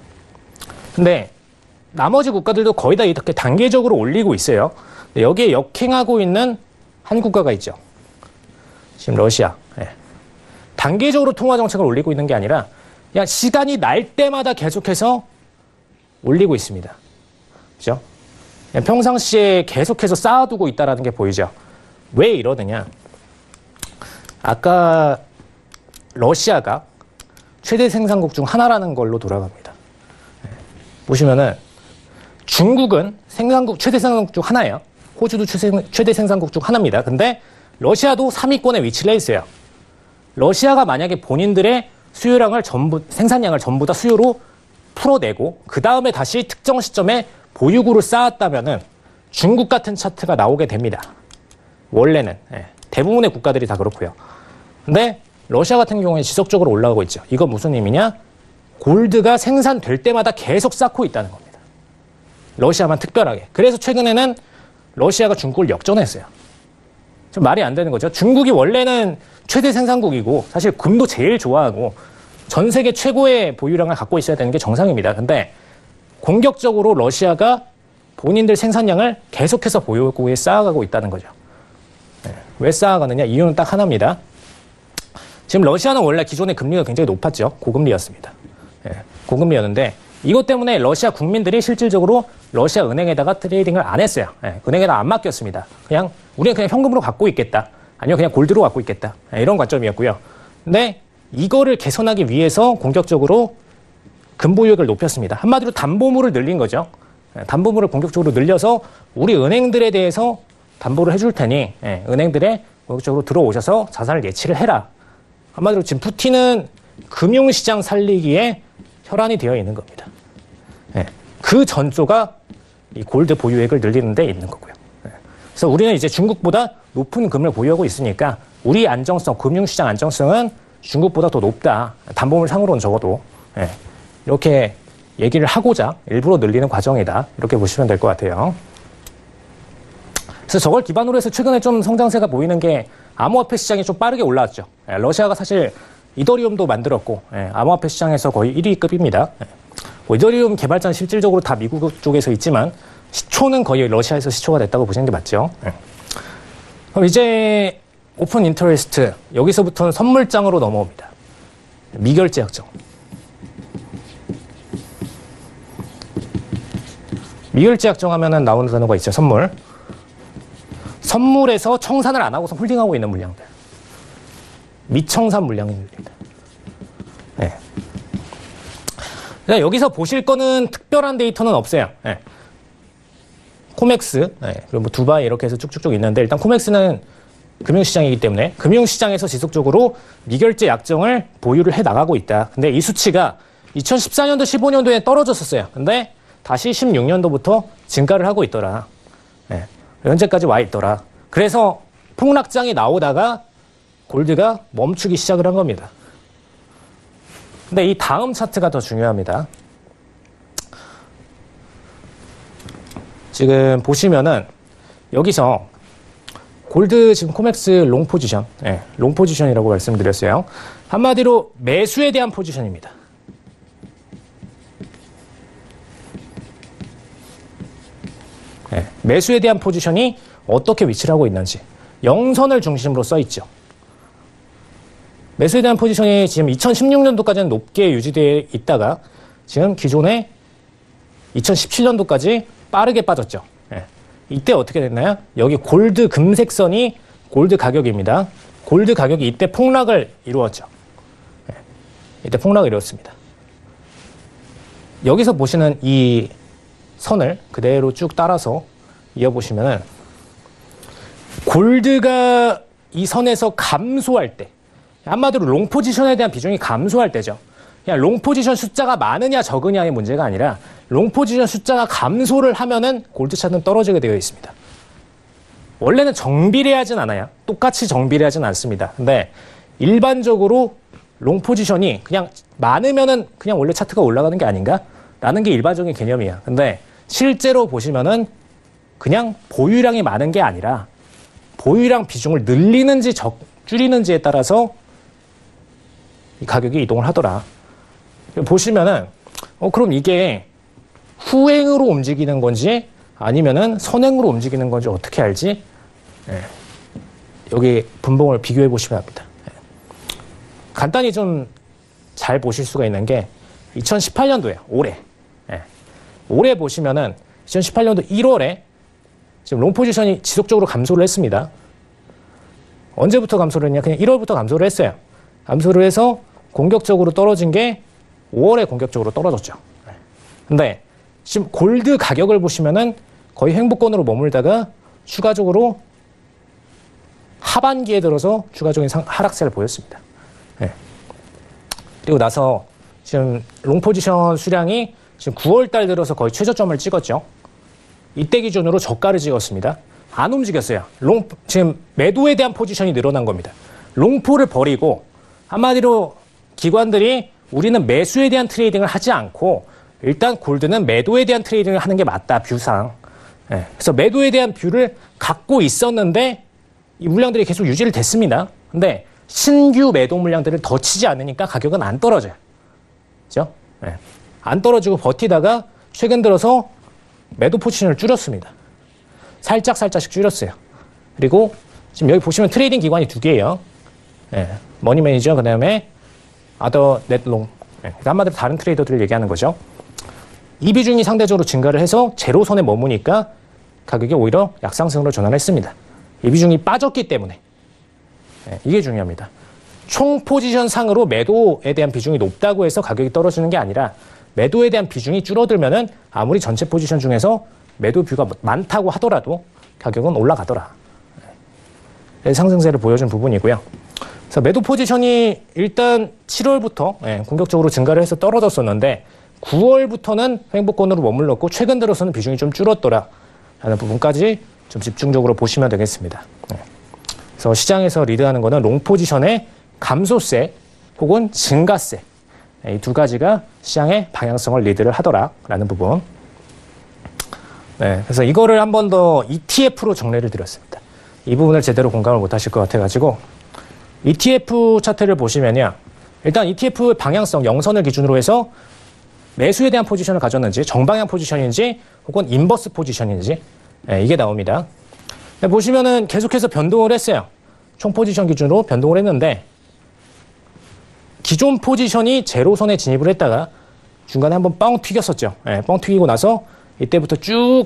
근데 나머지 국가들도 거의 다 이렇게 단계적으로 올리고 있어요. 여기에 역행하고 있는 한 국가가 있죠. 지금 러시아. 네. 단계적으로 통화 정책을 올리고 있는 게 아니라 그냥 시간이 날 때마다 계속해서 올리고 있습니다. 그죠? 평상시에 계속해서 쌓아두고 있다는 게 보이죠. 왜 이러느냐? 아까 러시아가 최대 생산국 중 하나라는 걸로 돌아갑니다. 보시면은 중국은 최대 생산국 중 하나예요. 호주도 최대 생산국 중 하나입니다. 근데 러시아도 3위권에 위치를 해 있어요. 러시아가 만약에 본인들의 생산량을 전부 다 수요로 풀어내고 그 다음에 다시 특정 시점에 보유고를 쌓았다면은 중국 같은 차트가 나오게 됩니다. 원래는 대부분의 국가들이 다 그렇고요. 근데 러시아 같은 경우에 지속적으로 올라가고 있죠. 이건 무슨 의미냐? 골드가 생산될 때마다 계속 쌓고 있다는 겁니다. 러시아만 특별하게. 그래서 최근에는 러시아가 중국을 역전했어요. 좀 말이 안 되는 거죠. 중국이 원래는 최대 생산국이고 사실 금도 제일 좋아하고 전 세계 최고의 보유량을 갖고 있어야 되는 게 정상입니다. 근데 공격적으로 러시아가 본인들 생산량을 계속해서 보유고에 쌓아가고 있다는 거죠. 왜 쌓아가느냐? 이유는 딱 하나입니다. 지금 러시아는 원래 기존의 금리가 굉장히 높았죠. 고금리였습니다. 고금리였는데 이것 때문에 러시아 국민들이 실질적으로 러시아 은행에다가 트레이딩을 안 했어요. 은행에다 안 맡겼습니다. 우리는 그냥 현금으로 갖고 있겠다. 아니면 그냥 골드로 갖고 있겠다. 이런 관점이었고요. 근데 이거를 개선하기 위해서 공격적으로 금보유액을 높였습니다. 한마디로 담보물을 늘린 거죠. 담보물을 공격적으로 늘려서 우리 은행들에 대해서 담보를 해줄 테니 은행들에 공격적으로 들어오셔서 자산을 예치를 해라. 한마디로 지금 푸틴은 금융시장 살리기에 혈안이 되어 있는 겁니다. 그 전조가 이 골드 보유액을 늘리는 데 있는 거고요. 그래서 우리는 이제 중국보다 높은 금을 보유하고 있으니까 우리 안정성, 금융시장 안정성은 중국보다 더 높다. 담보물 상으로는 적어도. 이렇게 얘기를 하고자 일부러 늘리는 과정이다. 이렇게 보시면 될 것 같아요. 그래서 저걸 기반으로 해서 최근에 좀 성장세가 보이는 게 암호화폐 시장이 좀 빠르게 올라왔죠. 러시아가 사실 이더리움도 만들었고 암호화폐 시장에서 거의 1위급입니다. 이더리움 개발자는 실질적으로 다 미국 쪽에서 있지만 시초는 거의 러시아에서 시초가 됐다고 보시는 게 맞죠. 그럼 이제 오픈 인터레스트 여기서부터는 선물장으로 넘어옵니다. 미결제 약정. 미결제 약정 하면은 나오는 단어가 있죠. 선물. 선물에서 청산을 안 하고서 홀딩하고 있는 물량들. 미청산 물량입니다. 그러니까 여기서 보실 거는 특별한 데이터는 없어요. 코맥스, 그리고 뭐 두바이 이렇게 해서 쭉쭉쭉 있는데 일단 코맥스는 금융시장이기 때문에 금융시장에서 지속적으로 미결제 약정을 보유를 해 나가고 있다. 근데 이 수치가 2014년도, 15년도에 떨어졌었어요. 근데 다시 16년도부터 증가를 하고 있더라. 현재까지 와 있더라. 그래서 폭락장이 나오다가 골드가 멈추기 시작을 한 겁니다. 근데 이 다음 차트가 더 중요합니다. 지금 보시면은 여기서 골드 지금 코맥스 롱 포지션, 롱 포지션이라고 말씀드렸어요. 한마디로 매수에 대한 포지션입니다. 매수에 대한 포지션이 어떻게 위치를 하고 있는지 영선을 중심으로 써 있죠. 매수에 대한 포지션이 지금 2016년도까지는 높게 유지되어 있다가 지금 기존에 2017년도까지 빠르게 빠졌죠. 이때 어떻게 됐나요? 여기 골드 금색선이 골드 가격입니다. 골드 가격이 이때 폭락을 이루었죠. 이때 폭락을 이루었습니다. 여기서 보시는 이 선을 그대로 쭉 따라서 이어보시면은 골드가 이 선에서 감소할 때, 한마디로 롱 포지션에 대한 비중이 감소할 때죠. 그냥 롱 포지션 숫자가 많으냐 적으냐의 문제가 아니라 롱 포지션 숫자가 감소를 하면은 골드 차트는 떨어지게 되어 있습니다. 원래는 정비례하진 않아요. 똑같이 정비례하진 않습니다. 근데 일반적으로 롱 포지션이 그냥 많으면은 그냥 원래 차트가 올라가는 게 아닌가? 라는 게 일반적인 개념이야. 근데 실제로 보시면은 그냥 보유량이 많은 게 아니라 보유량 비중을 늘리는지 줄이는지에 따라서 이 가격이 이동을 하더라. 보시면은 그럼 이게 후행으로 움직이는 건지 아니면은 선행으로 움직이는 건지 어떻게 알지? 여기 분봉을 비교해 보시면 합니다. 간단히 좀 잘 보실 수가 있는 게 2018년도에요. 올해. 올해 보시면은 2018년도 1월에 지금 롱 포지션이 지속적으로 감소를 했습니다. 언제부터 감소를 했냐? 그냥 1월부터 감소를 했어요. 감소를 해서 공격적으로 떨어진 게 5월에 공격적으로 떨어졌죠. 근데 지금 골드 가격을 보시면은 거의 횡보권으로 머물다가 추가적으로 하반기에 들어서 추가적인 하락세를 보였습니다. 그리고 나서 지금 롱 포지션 수량이 지금 9월 달 들어서 거의 최저점을 찍었죠. 이때 기준으로 저가를 찍었습니다. 안 움직였어요. 지금 매도에 대한 포지션이 늘어난 겁니다. 롱포를 버리고 한마디로 기관들이 우리는 매수에 대한 트레이딩을 하지 않고 일단 골드는 매도에 대한 트레이딩을 하는 게 맞다, 뷰상. 그래서 매도에 대한 뷰를 갖고 있었는데 이 물량들이 계속 유지를 됐습니다. 근데 신규 매도 물량들을 더 치지 않으니까 가격은 안 떨어져요. 그죠? 안 떨어지고 버티다가 최근 들어서 매도 포지션을 줄였습니다. 살짝씩 줄였어요. 그리고 지금 여기 보시면 트레이딩 기관이 두 개예요. 머니 매니저, 그 다음에 아더 넷롱. 한마디로 다른 트레이더들을 얘기하는 거죠. 이 비중이 상대적으로 증가를 해서 제로선에 머무니까 가격이 오히려 약상승으로 전환했습니다. 이 비중이 빠졌기 때문에. 이게 중요합니다. 총 포지션 상으로 매도에 대한 비중이 높다고 해서 가격이 떨어지는 게 아니라 매도에 대한 비중이 줄어들면은 아무리 전체 포지션 중에서 매도 뷰가 많다고 하더라도 가격은 올라가더라. 상승세를 보여준 부분이고요. 그래서 매도 포지션이 일단 7월부터 공격적으로 증가를 해서 떨어졌었는데 9월부터는 횡보권으로 머물렀고 최근 들어서는 비중이 좀 줄었더라 라는 부분까지 좀 집중적으로 보시면 되겠습니다. 그래서 시장에서 리드하는 거는 롱 포지션의 감소세 혹은 증가세, 이 두 가지가 시장의 방향성을 리드를 하더라라는 부분. 그래서 이거를 한 번 더 ETF로 정리를 드렸습니다. 이 부분을 제대로 공감을 못 하실 것 같아가지고 ETF 차트를 보시면요. 일단 ETF 방향성 영선을 기준으로 해서 매수에 대한 포지션을 가졌는지 정방향 포지션인지 혹은 인버스 포지션인지 이게 나옵니다. 보시면은 계속해서 변동을 했어요. 총 포지션 기준으로 변동을 했는데 기존 포지션이 제로선에 진입을 했다가 중간에 한번 뻥 튀겼었죠. 뻥 튀기고 나서 이때부터 쭉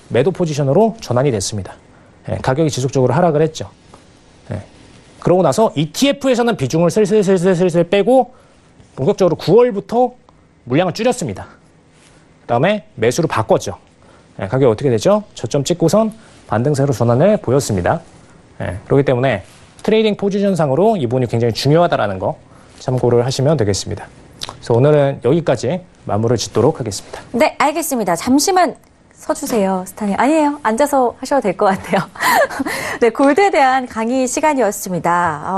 매도 포지션으로 전환이 됐습니다. 가격이 지속적으로 하락을 했죠. 그러고 나서 ETF에서는 비중을 슬슬 빼고 본격적으로 9월부터 물량을 줄였습니다. 그 다음에 매수로 바꿨죠. 가격이 어떻게 되죠? 저점 찍고선 반등세로 전환을 보였습니다. 그렇기 때문에 트레이딩 포지션상으로 이 부분이 굉장히 중요하다는 거 참고를 하시면 되겠습니다. 그래서 오늘은 여기까지 마무리를 짓도록 하겠습니다. 네, 알겠습니다. 잠시만 서주세요, 스타님. 아니에요. 앉아서 하셔도 될 것 같아요. 네, 골드에 대한 강의 시간이었습니다.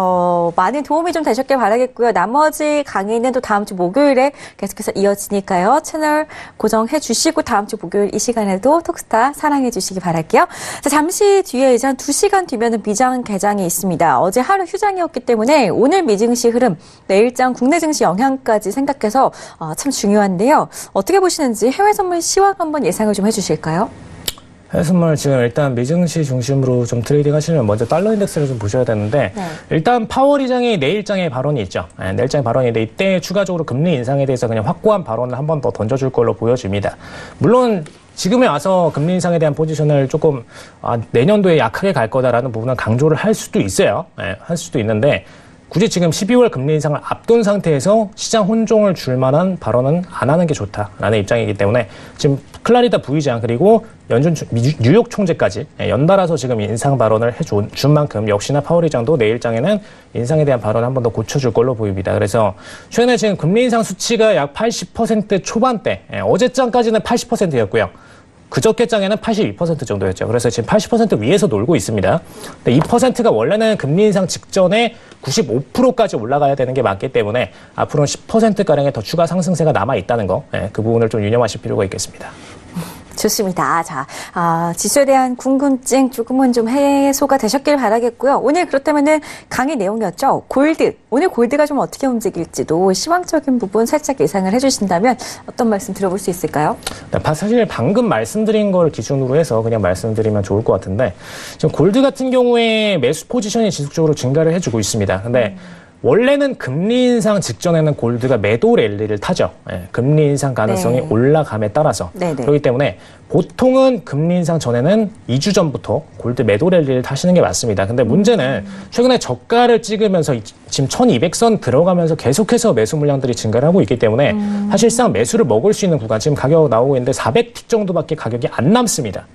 많은 도움이 좀 되셨길 바라겠고요. 나머지 강의는 또 다음 주 목요일에 계속해서 이어지니까요. 채널 고정해 주시고 다음 주 목요일 이 시간에도 톡스타 사랑해 주시기 바랄게요. 자, 잠시 뒤에 이제 한 2시간 뒤면은 미장 개장이 있습니다. 어제 하루 휴장이었기 때문에 오늘 미증시 흐름, 내일장 국내 증시 영향까지 생각해서 참 중요한데요. 어떻게 보시는지 해외 선물 시황 한번 예상을 좀 해주실까요? 해외 선물 지금 일단 미증시 중심으로 좀 트레이딩 하시려면 먼저 달러 인덱스를 좀 보셔야 되는데 네. 일단 파월 의장이 내일장에 발언이 있죠. 내일장에 발언인데 이때 추가적으로 금리 인상에 대해서 그냥 확고한 발언을 한 번 더 던져줄 걸로 보여집니다. 물론 지금에 와서 금리 인상에 대한 포지션을 조금 내년도에 약하게 갈 거다라는 부분은 강조를 할 수도 있어요. 할 수도 있는데 굳이 지금 12월 금리 인상을 앞둔 상태에서 시장 혼종을 줄 만한 발언은 안 하는 게 좋다라는 입장이기 때문에 지금 클라리다 부의장 그리고 뉴욕 총재까지 연달아서 지금 인상 발언을 해준 만큼 역시나 파월 의장도 내일장에는 인상에 대한 발언을 한 번 더 고쳐줄 걸로 보입니다. 그래서 최근에 지금 금리 인상 수치가 약 80% 초반대, 어제장까지는 80%였고요. 그저께장에는 82% 정도였죠. 그래서 지금 80% 위에서 놀고 있습니다. 근데 2%가 원래는 금리 인상 직전에 95%까지 올라가야 되는 게 맞기 때문에 앞으로는 10%가량의 더 추가 상승세가 남아있다는 거, 그 부분을 좀 유념하실 필요가 있겠습니다. 좋습니다. 자, 지수에 대한 궁금증 조금은 좀 해소가 되셨길 바라겠고요. 오늘 그렇다면은 강의 내용이었죠. 골드. 오늘 골드가 좀 어떻게 움직일지도 시황적인 부분 살짝 예상을 해주신다면 어떤 말씀 들어볼 수 있을까요? 사실 방금 말씀드린 걸 기준으로 해서 그냥 말씀드리면 좋을 것 같은데 지금 골드 같은 경우에 매수 포지션이 지속적으로 증가를 해주고 있습니다. 근데 원래는 금리 인상 직전에는 골드가 매도 랠리를 타죠. 금리 인상 가능성이 올라감에 따라서. 그렇기 때문에 보통은 금리 인상 전에는 2주 전부터 골드 매도 랠리를 타시는 게 맞습니다. 근데 문제는 최근에 저가를 찍으면서 지금 1200선 들어가면서 계속해서 매수 물량들이 증가를 하고 있기 때문에 사실상 매수를 먹을 수 있는 구간 지금 가격 나오고 있는데 400틱 정도밖에 가격이 안 남습니다.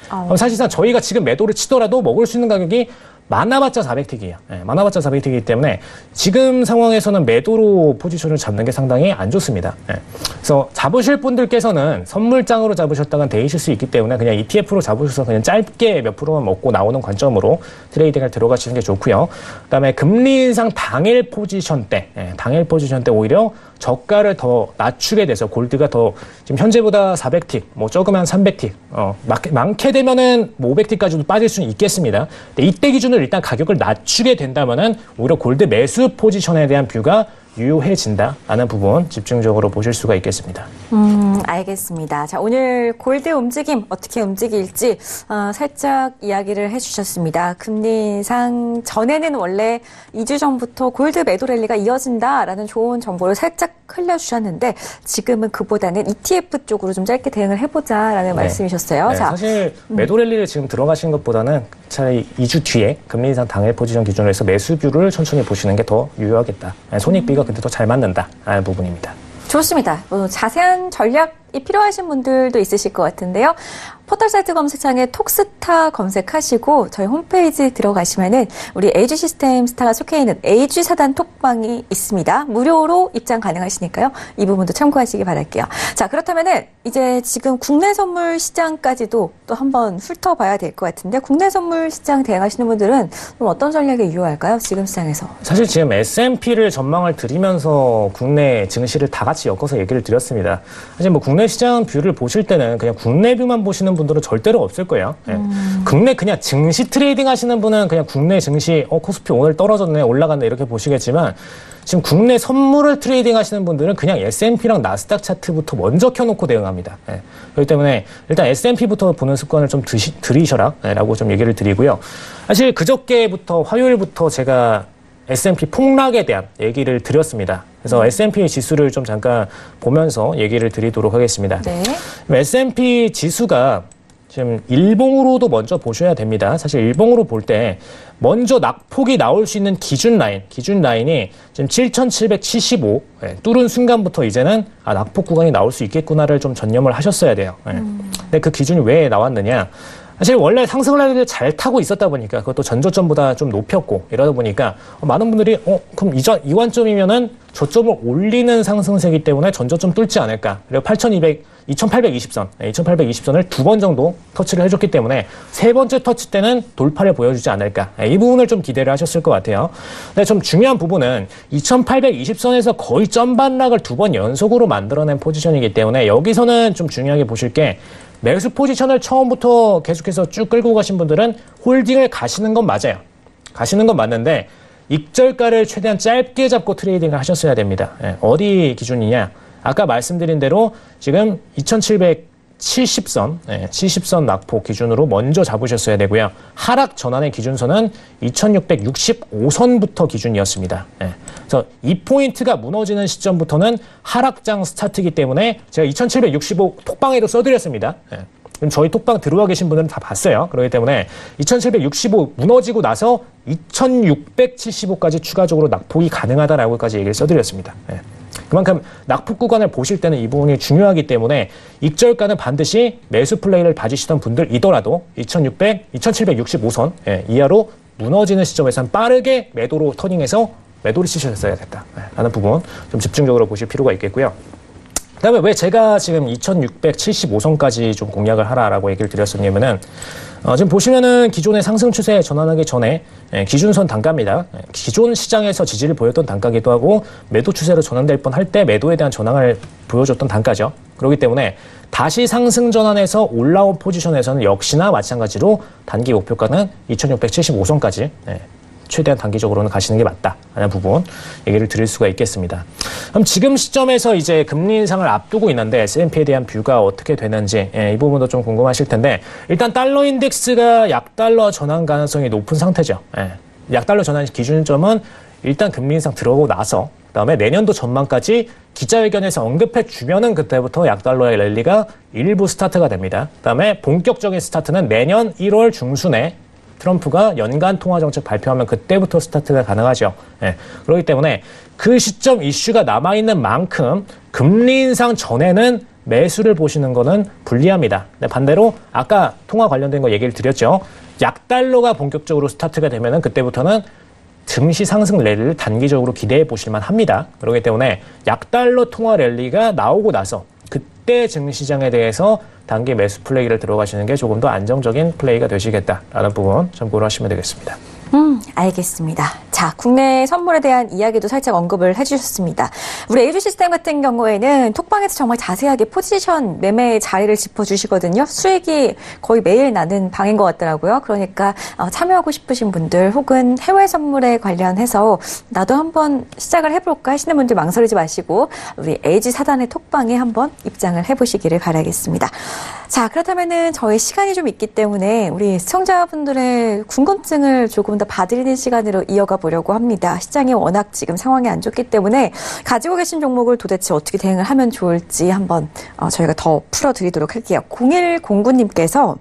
그럼 사실상 저희가 지금 매도를 치더라도 먹을 수 있는 가격이 많아봤자 400틱이에요. 많아봤자 400틱이기 때문에 지금 상황에서는 매도로 포지션을 잡는 게 상당히 안 좋습니다. 그래서 잡으실 분들께서는 선물장으로 잡으셨다간 데이실 수 있기 때문에 그냥 ETF로 잡으셔서 그냥 짧게 몇 프로만 먹고 나오는 관점으로 트레이딩을 들어가시는 게 좋고요. 그다음에 금리 인상 당일 포지션 때 오히려 저가를 더 낮추게 돼서 골드가 더 지금 현재보다 400틱, 뭐 적으면 300틱, 많게 되면은 500틱까지도 빠질 수는 있겠습니다. 근데 이때 기준으로 일단 가격을 낮추게 된다면은 오히려 골드 매수 포지션에 대한 뷰가 유효해진다라는 부분 집중적으로 보실 수가 있겠습니다. 알겠습니다. 자, 오늘 골드 움직임 어떻게 움직일지 살짝 이야기를 해주셨습니다. 금리 인상 전에는 원래 2주 전부터 골드 매도 랠리가 이어진다라는 좋은 정보를 살짝 흘려주셨는데 지금은 그보다는 ETF 쪽으로 좀 짧게 대응을 해보자라는 말씀이셨어요. 자, 사실 매도 랠리를 지금 들어가시는 것보다는 차라리 2주 뒤에 금리 인상 당일 포지션 기준으로 해서 매수뷰를 천천히 보시는 게 더 유효하겠다. 손익비가 근데 더 잘 맞는다라는 부분입니다. 좋습니다. 자세한 전략이 필요하신 분들도 있으실 것 같은데요. 포털 사이트 검색창에 톡스타 검색하시고 저희 홈페이지 들어가시면은 우리 LG 시스템 스타가 속해 있는 LG 사단 톡방이 있습니다. 무료로 입장 가능하시니까요. 이 부분도 참고하시기 바랄게요. 자, 그렇다면은 이제 지금 국내 선물 시장까지도 또 한번 훑어봐야 될 것 같은데 국내 선물 시장 대응하시는 분들은 좀 어떤 전략이 유효할까요? 지금 시장에서. 사실 지금 S&P를 전망을 드리면서 국내 증시를 다 같이 엮어서 얘기를 드렸습니다. 사실 뭐 국내 시장 뷰를 보실 때는 그냥 국내 뷰만 보시는 분들은 절대로 없을 거예요. 국내 그냥 증시 트레이딩 하시는 분은 그냥 국내 증시 코스피 오늘 떨어졌네 올라갔네 이렇게 보시겠지만 지금 국내 선물을 트레이딩 하시는 분들은 그냥 S&P랑 나스닥 차트부터 먼저 켜놓고 대응합니다. 그렇기 때문에 일단 S&P부터 보는 습관을 좀 들이셔라 라고 좀 얘기를 드리고요. 사실 그저께부터 화요일부터 제가 S&P 폭락에 대한 얘기를 드렸습니다. 그래서 S&P 지수를 좀 잠깐 보면서 얘기를 드리도록 하겠습니다. S&P 지수가 지금 일봉으로도 먼저 보셔야 됩니다. 사실 일봉으로 볼 때 먼저 낙폭이 나올 수 있는 기준 라인이 지금 7,775 뚫은 순간부터 이제는 낙폭 구간이 나올 수 있겠구나를 좀 전념을 하셨어야 돼요. 근데 그 기준이 왜 나왔느냐? 사실 원래 상승 라인을 잘 타고 있었다 보니까 그것도 전저점보다 좀 높였고 이러다 보니까 많은 분들이 그럼 이 관점이면은 저점을 올리는 상승세이기 때문에 전저점 뚫지 않을까. 그리고 2820선, 2820선을 두 번 정도 터치를 해줬기 때문에 세 번째 터치 때는 돌파를 보여주지 않을까. 이 부분을 좀 기대를 하셨을 것 같아요. 근데 좀 중요한 부분은 2820선에서 거의 점 반락을 두 번 연속으로 만들어낸 포지션이기 때문에 여기서는 좀 중요하게 보실 게 매수 포지션을 처음부터 계속해서 쭉 끌고 가신 분들은 홀딩을 가시는 건 맞아요. 가시는 건 맞는데 익절가를 최대한 짧게 잡고 트레이딩을 하셨어야 됩니다. 어디 기준이냐? 아까 말씀드린 대로 지금 2770선, 70선 낙폭 기준으로 먼저 잡으셨어야 되고요. 하락 전환의 기준선은 2665선부터 기준이었습니다. 그래서 이 포인트가 무너지는 시점부터는 하락장 스타트이기 때문에 제가 2765 톡방에도 써드렸습니다. 그럼 저희 톡방 들어와 계신 분들은 다 봤어요. 그렇기 때문에 2765 무너지고 나서 2675까지 추가적으로 낙폭이 가능하다라고까지 얘기를 써드렸습니다. 그만큼 낙폭 구간을 보실 때는 이 부분이 중요하기 때문에 익절가는 반드시 매수 플레이를 봐주시던 분들이더라도 2765선 이하로 무너지는 시점에서는 빠르게 매도로 터닝해서 매도를 치셨어야 됐다라는 부분 좀 집중적으로 보실 필요가 있겠고요. 그다음에 왜 제가 지금 2675선까지 좀 공략을 하라라고 얘기를 드렸었냐면은 지금 보시면은 기존의 상승 추세에 전환하기 전에 기준선 단가입니다. 기존 시장에서 지지를 보였던 단가기도 하고 매도 추세로 전환될 뻔할 때 매도에 대한 전환을 보여줬던 단가죠. 그렇기 때문에 다시 상승 전환해서 올라온 포지션에서는 역시나 마찬가지로 단기 목표가는 2675선까지 최대한 단기적으로는 가시는 게 맞다라는 부분 얘기를 드릴 수가 있겠습니다. 그럼 지금 시점에서 이제 금리 인상을 앞두고 있는데 S&P에 대한 뷰가 어떻게 되는지 이 부분도 좀 궁금하실 텐데 일단 달러 인덱스가 약달러 전환 가능성이 높은 상태죠. 약달러 전환 기준점은 일단 금리 인상 들어오고 나서 그다음에 내년도 전망까지 기자회견에서 언급해 주면은 그때부터 약달러의 랠리가 일부 스타트가 됩니다. 그다음에 본격적인 스타트는 내년 1월 중순에 트럼프가 연간 통화정책 발표하면 그때부터 스타트가 가능하죠. 그렇기 때문에 그 시점 이슈가 남아있는 만큼 금리 인상 전에는 매수를 보시는 거는 불리합니다. 반대로 아까 통화 관련된 거 얘기를 드렸죠. 약달러가 본격적으로 스타트가 되면은 그때부터는 증시 상승 랠리를 단기적으로 기대해 보실만 합니다. 그렇기 때문에 약달러 통화 랠리가 나오고 나서 그때 증시장에 대해서 단기 매수 플레이를 들어가시는 게 조금 더 안정적인 플레이가 되시겠다라는 부분 참고를 하시면 되겠습니다. 알겠습니다. 자, 국내 선물에 대한 이야기도 살짝 언급을 해주셨습니다. 우리 에이주 시스템 같은 경우에는 톡방에서 정말 자세하게 포지션 매매 자리를 짚어주시거든요. 수익이 거의 매일 나는 방인 것 같더라고요. 그러니까 참여하고 싶으신 분들 혹은 해외 선물에 관련해서 나도 한번 시작을 해볼까 하시는 분들 망설이지 마시고 우리 에이지 사단의 톡방에 한번 입장을 해보시기를 바라겠습니다. 자, 그렇다면은 저희 시간이 좀 있기 때문에 우리 시청자분들의 궁금증을 조금 더 봐드리는 시간으로 이어가 보려고 합니다. 시장이 워낙 지금 상황이 안 좋기 때문에 가지고 계신 종목을 도대체 어떻게 대응을 하면 좋을지 한번 저희가 더 풀어드리도록 할게요. 0109님께서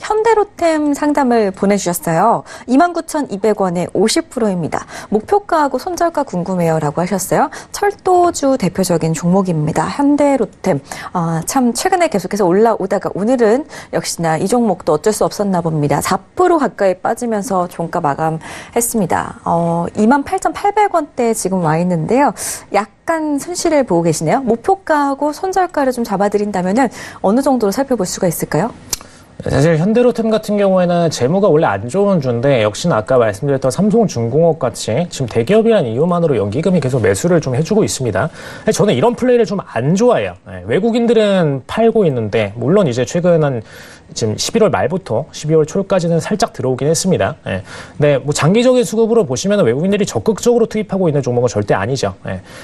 현대로템 상담을 보내주셨어요. 29,200원에 50%입니다. 목표가하고 손절가 궁금해요 라고 하셨어요. 철도주 대표적인 종목입니다. 현대로템. 참 최근에 계속해서 올라오다가 오늘은 역시나 이 종목도 어쩔 수 없었나 봅니다. 4% 가까이 빠지면서 종가 마감했습니다. 28,800원대 지금 와 있는데요. 약간 손실을 보고 계시네요. 목표가하고 손절가를 좀 잡아드린다면 어느 정도로 살펴볼 수가 있을까요? 사실 현대로템 같은 경우에는 재무가 원래 안 좋은 주인데 역시나 아까 말씀드렸던 삼성중공업 같이 지금 대기업이라는 이유만으로 연기금이 계속 매수를 좀 해주고 있습니다. 저는 이런 플레이를 좀 안 좋아해요. 외국인들은 팔고 있는데 물론 이제 최근 한 지금 11월 말부터 12월 초까지는 살짝 들어오긴 했습니다. 근데 뭐 장기적인 수급으로 보시면 외국인들이 적극적으로 투입하고 있는 종목은 절대 아니죠.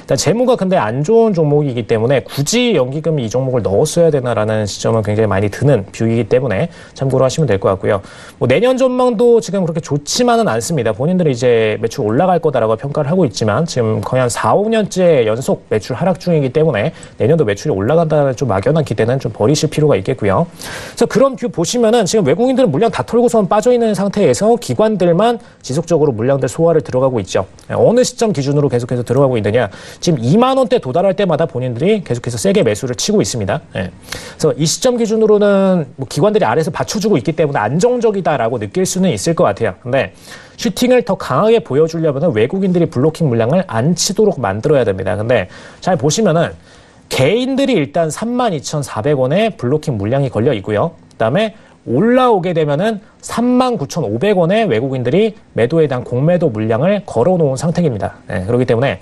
일단 재무가 근데 안 좋은 종목이기 때문에 굳이 연기금이 이 종목을 넣었어야 되나라는 시점은 굉장히 많이 드는 뷰이기 때문에 참고로 하시면 될 것 같고요. 뭐 내년 전망도 지금 그렇게 좋지만은 않습니다. 본인들이 이제 매출 올라갈 거다라고 평가를 하고 있지만 지금 거의 한 4, 5년째 연속 매출 하락 중이기 때문에 내년도 매출이 올라간다는 좀 막연한 기대는 좀 버리실 필요가 있겠고요. 그래서 그런 뷰 보시면은 지금 외국인들은 물량 다 털고선 빠져있는 상태에서 기관들만 지속적으로 물량들 소화를 들어가고 있죠. 어느 시점 기준으로 계속해서 들어가고 있느냐. 지금 2만 원대 도달할 때마다 본인들이 계속해서 세게 매수를 치고 있습니다. 그래서 이 시점 기준으로는 뭐 기관들이 아래에서 받쳐주고 있기 때문에 안정적이다라고 느낄 수는 있을 것 같아요. 근데 슈팅을 더 강하게 보여주려면 외국인들이 블로킹 물량을 안 치도록 만들어야 됩니다. 근데 잘 보시면은 개인들이 일단 32,400원의 블로킹 물량이 걸려 있고요. 그다음에 올라오게 되면은 39,500원의 외국인들이 매도에 대한 공매도 물량을 걸어놓은 상태입니다. 그렇기 때문에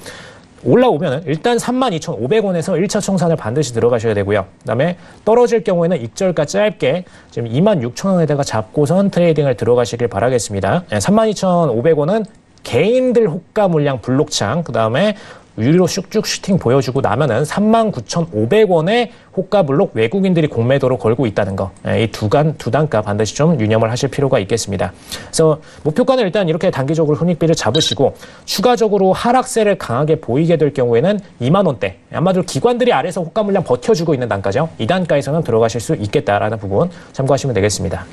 올라오면은 일단 32,500원에서 1차 청산을 반드시 들어가셔야 되고요. 그다음에 떨어질 경우에는 익절가 짧게 지금 26,000원에다가 잡고선 트레이딩을 들어가시길 바라겠습니다. 32,500원은 개인들 호가 물량 블록창, 그다음에 위로 슉슉 슈팅 보여주고 나면은 39,500원의 호가 블록 외국인들이 공매도로 걸고 있다는 거. 이 두 단가 반드시 좀 유념을 하실 필요가 있겠습니다. 그래서 목표가는 일단 이렇게 단기적으로 손익비를 잡으시고 추가적으로 하락세를 강하게 보이게 될 경우에는 2만 원대. 아마도 기관들이 아래에서 호가 물량 버텨주고 있는 단가죠. 이 단가에서는 들어가실 수 있겠다라는 부분 참고하시면 되겠습니다.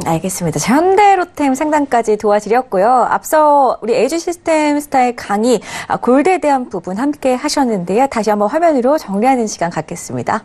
알겠습니다. 현대로템 상담까지 도와드렸고요. 앞서 우리 LG 시스템 스타일 강의 골드에 대한 부분 함께 하셨는데요. 다시 한번 화면으로 정리하는 시간 갖겠습니다.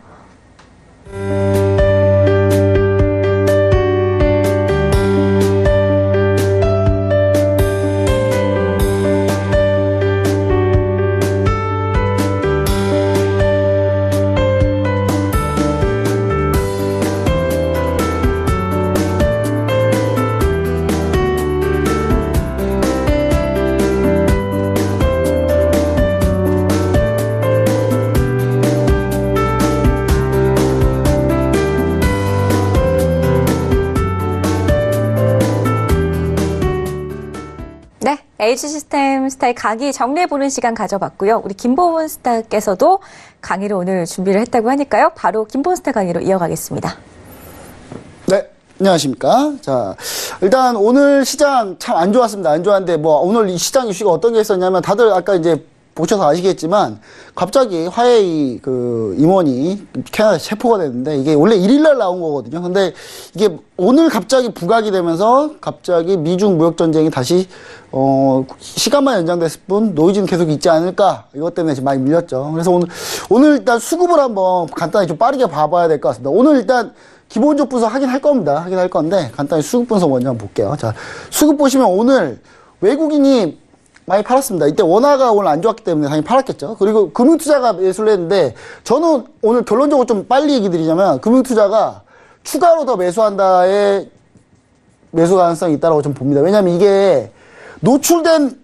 LG 시스템 스타일 강의 정리해보는 시간 가져봤고요. 우리 김보은 스타께서도 강의를 오늘 준비를 했다고 하니까요. 바로 김보은 스타 강의로 이어가겠습니다. 네, 안녕하십니까. 자, 일단 오늘 시장 참 안 좋았습니다. 안 좋았는데 오늘 이 시장 이슈가 어떤 게 있었냐면 다들 아까 이제 보셔서 아시겠지만 갑자기 화웨이 임원이 캐나다에 체포가 됐는데 이게 원래 1일날 나온 거거든요. 근데 이게 오늘 갑자기 부각이 되면서 갑자기 미중 무역 전쟁이 다시 시간만 연장됐을 뿐 노이즈는 계속 있지 않을까, 이것 때문에 지금 많이 밀렸죠. 그래서 오늘 일단 수급을 한번 간단히 좀 빠르게 봐봐야 될 것 같습니다. 오늘 일단 기본적 분석 하긴 할 겁니다. 하긴 할 건데 간단히 수급 분석 먼저 한번 볼게요. 자, 수급 보시면 오늘 외국인이 많이 팔았습니다. 이때 원화가 오늘 안 좋았기 때문에 당연히 팔았겠죠. 그리고 금융투자가 매수를 했는데 저는 오늘 결론적으로 좀 빨리 얘기 드리자면 금융투자가 추가로 더 매수한다에 매수 가능성이 있다고 좀 봅니다. 왜냐하면 이게 노출된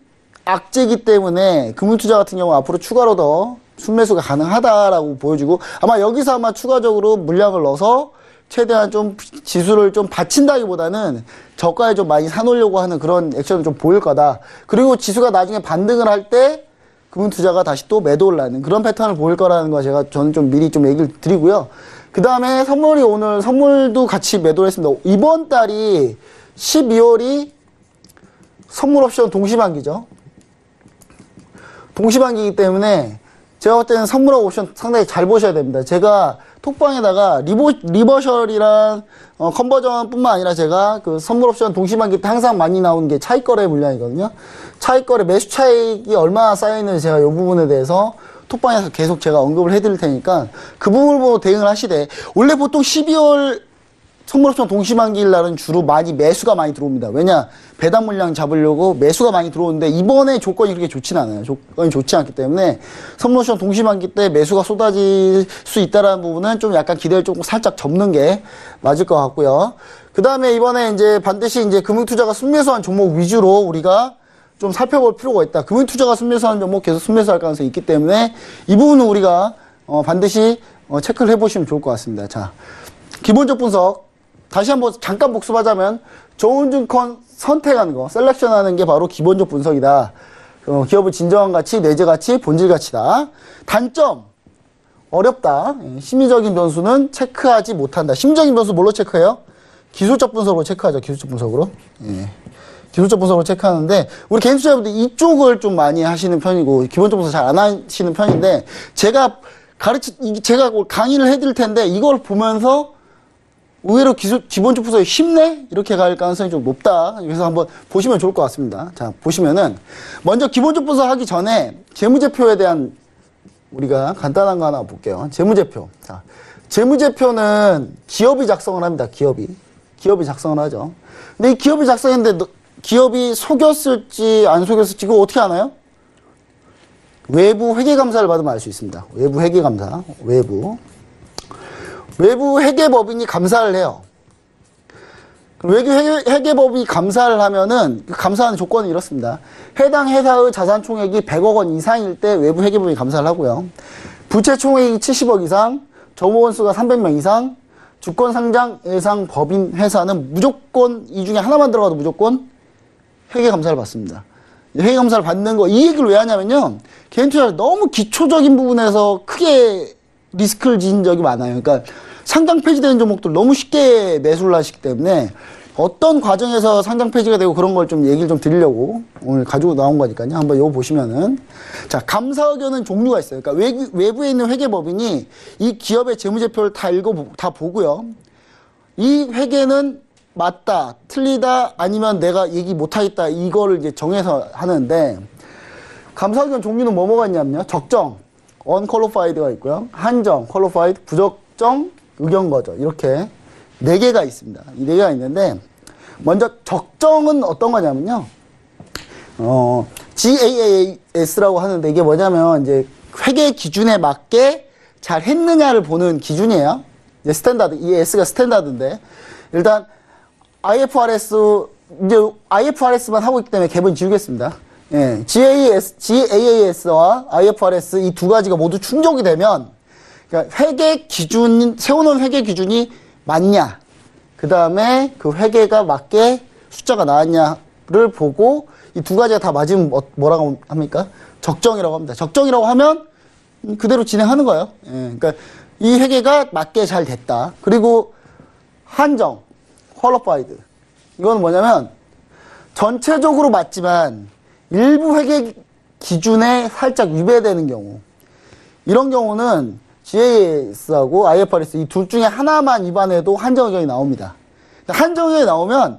악재이기 때문에 금융투자 같은 경우 앞으로 추가로 더 순매수가 가능하다라고 보여주고 아마 여기서 아마 추가적으로 물량을 넣어서 최대한 좀 지수를 좀 받친다기보다는 저가에 좀 많이 사놓으려고 하는 그런 액션을 좀 보일 거다. 그리고 지수가 나중에 반등을 할 때 금융투자가 다시 또 매도를 하는 그런 패턴을 보일 거라는 거 저는 좀 미리 좀 얘기를 드리고요. 그 다음에 오늘 선물도 같이 매도를 했습니다. 이번 달이 12월이 선물 옵션 동시반기죠. 동시반기이기 때문에 제가 볼 때는 선물하고 옵션 상당히 잘 보셔야 됩니다. 제가 톡방에다가 리버셜이랑 컨버전 뿐만 아니라 제가 그 선물 옵션 동시반기 때 항상 많이 나오는 게 차익거래 물량이거든요. 차익거래 매수 차익이 얼마나 쌓여있는지 제가 이 부분에 대해서 톡방에서 계속 제가 언급을 해드릴 테니까 그 부분을 보고 대응을 하시되, 원래 보통 12월 선물옵션 동시반기일 날은 주로 매수가 많이 들어옵니다. 왜냐? 배당 물량 잡으려고 매수가 많이 들어오는데 이번에 조건이 그렇게 좋진 않아요. 조건이 좋지 않기 때문에 선물옵션 동시반기 때 매수가 쏟아질 수 있다라는 부분은 좀 약간 기대를 조금 살짝 접는 게 맞을 것 같고요. 그 다음에 이번에 이제 반드시 이제 금융투자가 순매수한 종목 위주로 우리가 좀 살펴볼 필요가 있다. 금융투자가 순매수하는 종목 계속 순매수할 가능성이 있기 때문에 이 부분은 우리가 반드시 체크를 해보시면 좋을 것 같습니다. 자, 기본적 분석 다시 한번 잠깐 복습하자면 좋은 증권 선택하는 거, 셀렉션하는 게 바로 기본적 분석이다. 기업의 진정한 가치, 내재 가치, 본질 가치다. 단점, 어렵다. 심리적인 변수는 체크하지 못한다. 심리적인 변수 뭘로 체크해요? 기술적 분석으로 체크하죠. 기술적 분석으로. 기술적 분석으로 체크하는데 우리 개인 투자자분들 이쪽을 좀 많이 하시는 편이고 기본적 분석 잘 안 하시는 편인데 제가 강의를 해드릴 텐데 이걸 보면서 의외로 기본적 분석이 쉽네? 이렇게 갈 가능성이 좀 높다. 그래서 한번 보시면 좋을 것 같습니다. 자, 보시면은, 먼저 기본적 분석 하기 전에 재무제표에 대한 우리가 간단한 거 하나 볼게요. 재무제표. 자, 재무제표는 기업이 작성을 합니다. 기업이 작성을 하죠. 근데 이 기업이 작성했는데 기업이 속였을지 안 속였을지 그거 어떻게 아나요? 외부 회계감사를 받으면 알 수 있습니다. 외부 회계감사. 외부 회계법인이 감사를 해요. 외부 회계법이 감사를 하면은 감사하는 조건은 이렇습니다. 해당 회사의 자산 총액이 100억 원 이상일 때 외부 회계법이 감사를 하고요. 부채 총액이 70억 이상, 점유원 수가 300명 이상, 주권 상장 예상 법인 회사는 무조건 이 중에 하나만 들어가도 무조건 회계감사를 받습니다. 회계감사를 받는 거, 이 얘기를 왜 하냐면요. 개인 투자를 너무 기초적인 부분에서 크게 리스크를 지닌 적이 많아요. 그러니까 상장 폐지되는 종목들 너무 쉽게 매수를 하시기 때문에 어떤 과정에서 상장 폐지가 되고 그런 걸 좀 얘기를 좀 드리려고 오늘 가지고 나온 거니까요. 한번 이거 보시면은. 자, 감사 의견은 종류가 있어요. 그러니까 외부에 있는 회계법인이 이 기업의 재무제표를 다 보고요. 이 회계는 맞다, 틀리다, 아니면 내가 얘기 못하겠다, 이거를 이제 정해서 하는데, 감사 의견 종류는 뭐가 있냐면요. 적정, unqualified가 있고요. 한정, qualified, 부적정, 의견 거절. 이렇게 4개가 있습니다. 이 4개가 있는데, 먼저 적정은 어떤 거냐면요. GAAS라고 하는데 이게 뭐냐면 이제 회계 기준에 맞게 잘 했느냐를 보는 기준이에요. 이제 스탠다드, 이 S가 스탠다드인데, 일단 IFRS만 하고 있기 때문에 갭은 지우겠습니다. 예, GAAS와 IFRS 이 두 가지가 모두 충족이 되면, 그러니까 세워놓은 회계 기준이 맞냐, 그 다음에 그 회계가 맞게 숫자가 나왔냐를 보고 이 두 가지가 다 맞으면 뭐라고 합니까? 적정이라고 합니다. 적정이라고 하면 그대로 진행하는 거예요. 예, 그러니까 이 회계가 맞게 잘 됐다. 그리고 한정, qualified. 이건 뭐냐면 전체적으로 맞지만 일부 회계 기준에 살짝 위배되는 경우. 이런 경우는 GAS하고 IFRS 이 둘 중에 하나만 위반해도 한정 의견이 나옵니다. 한정 의견이 나오면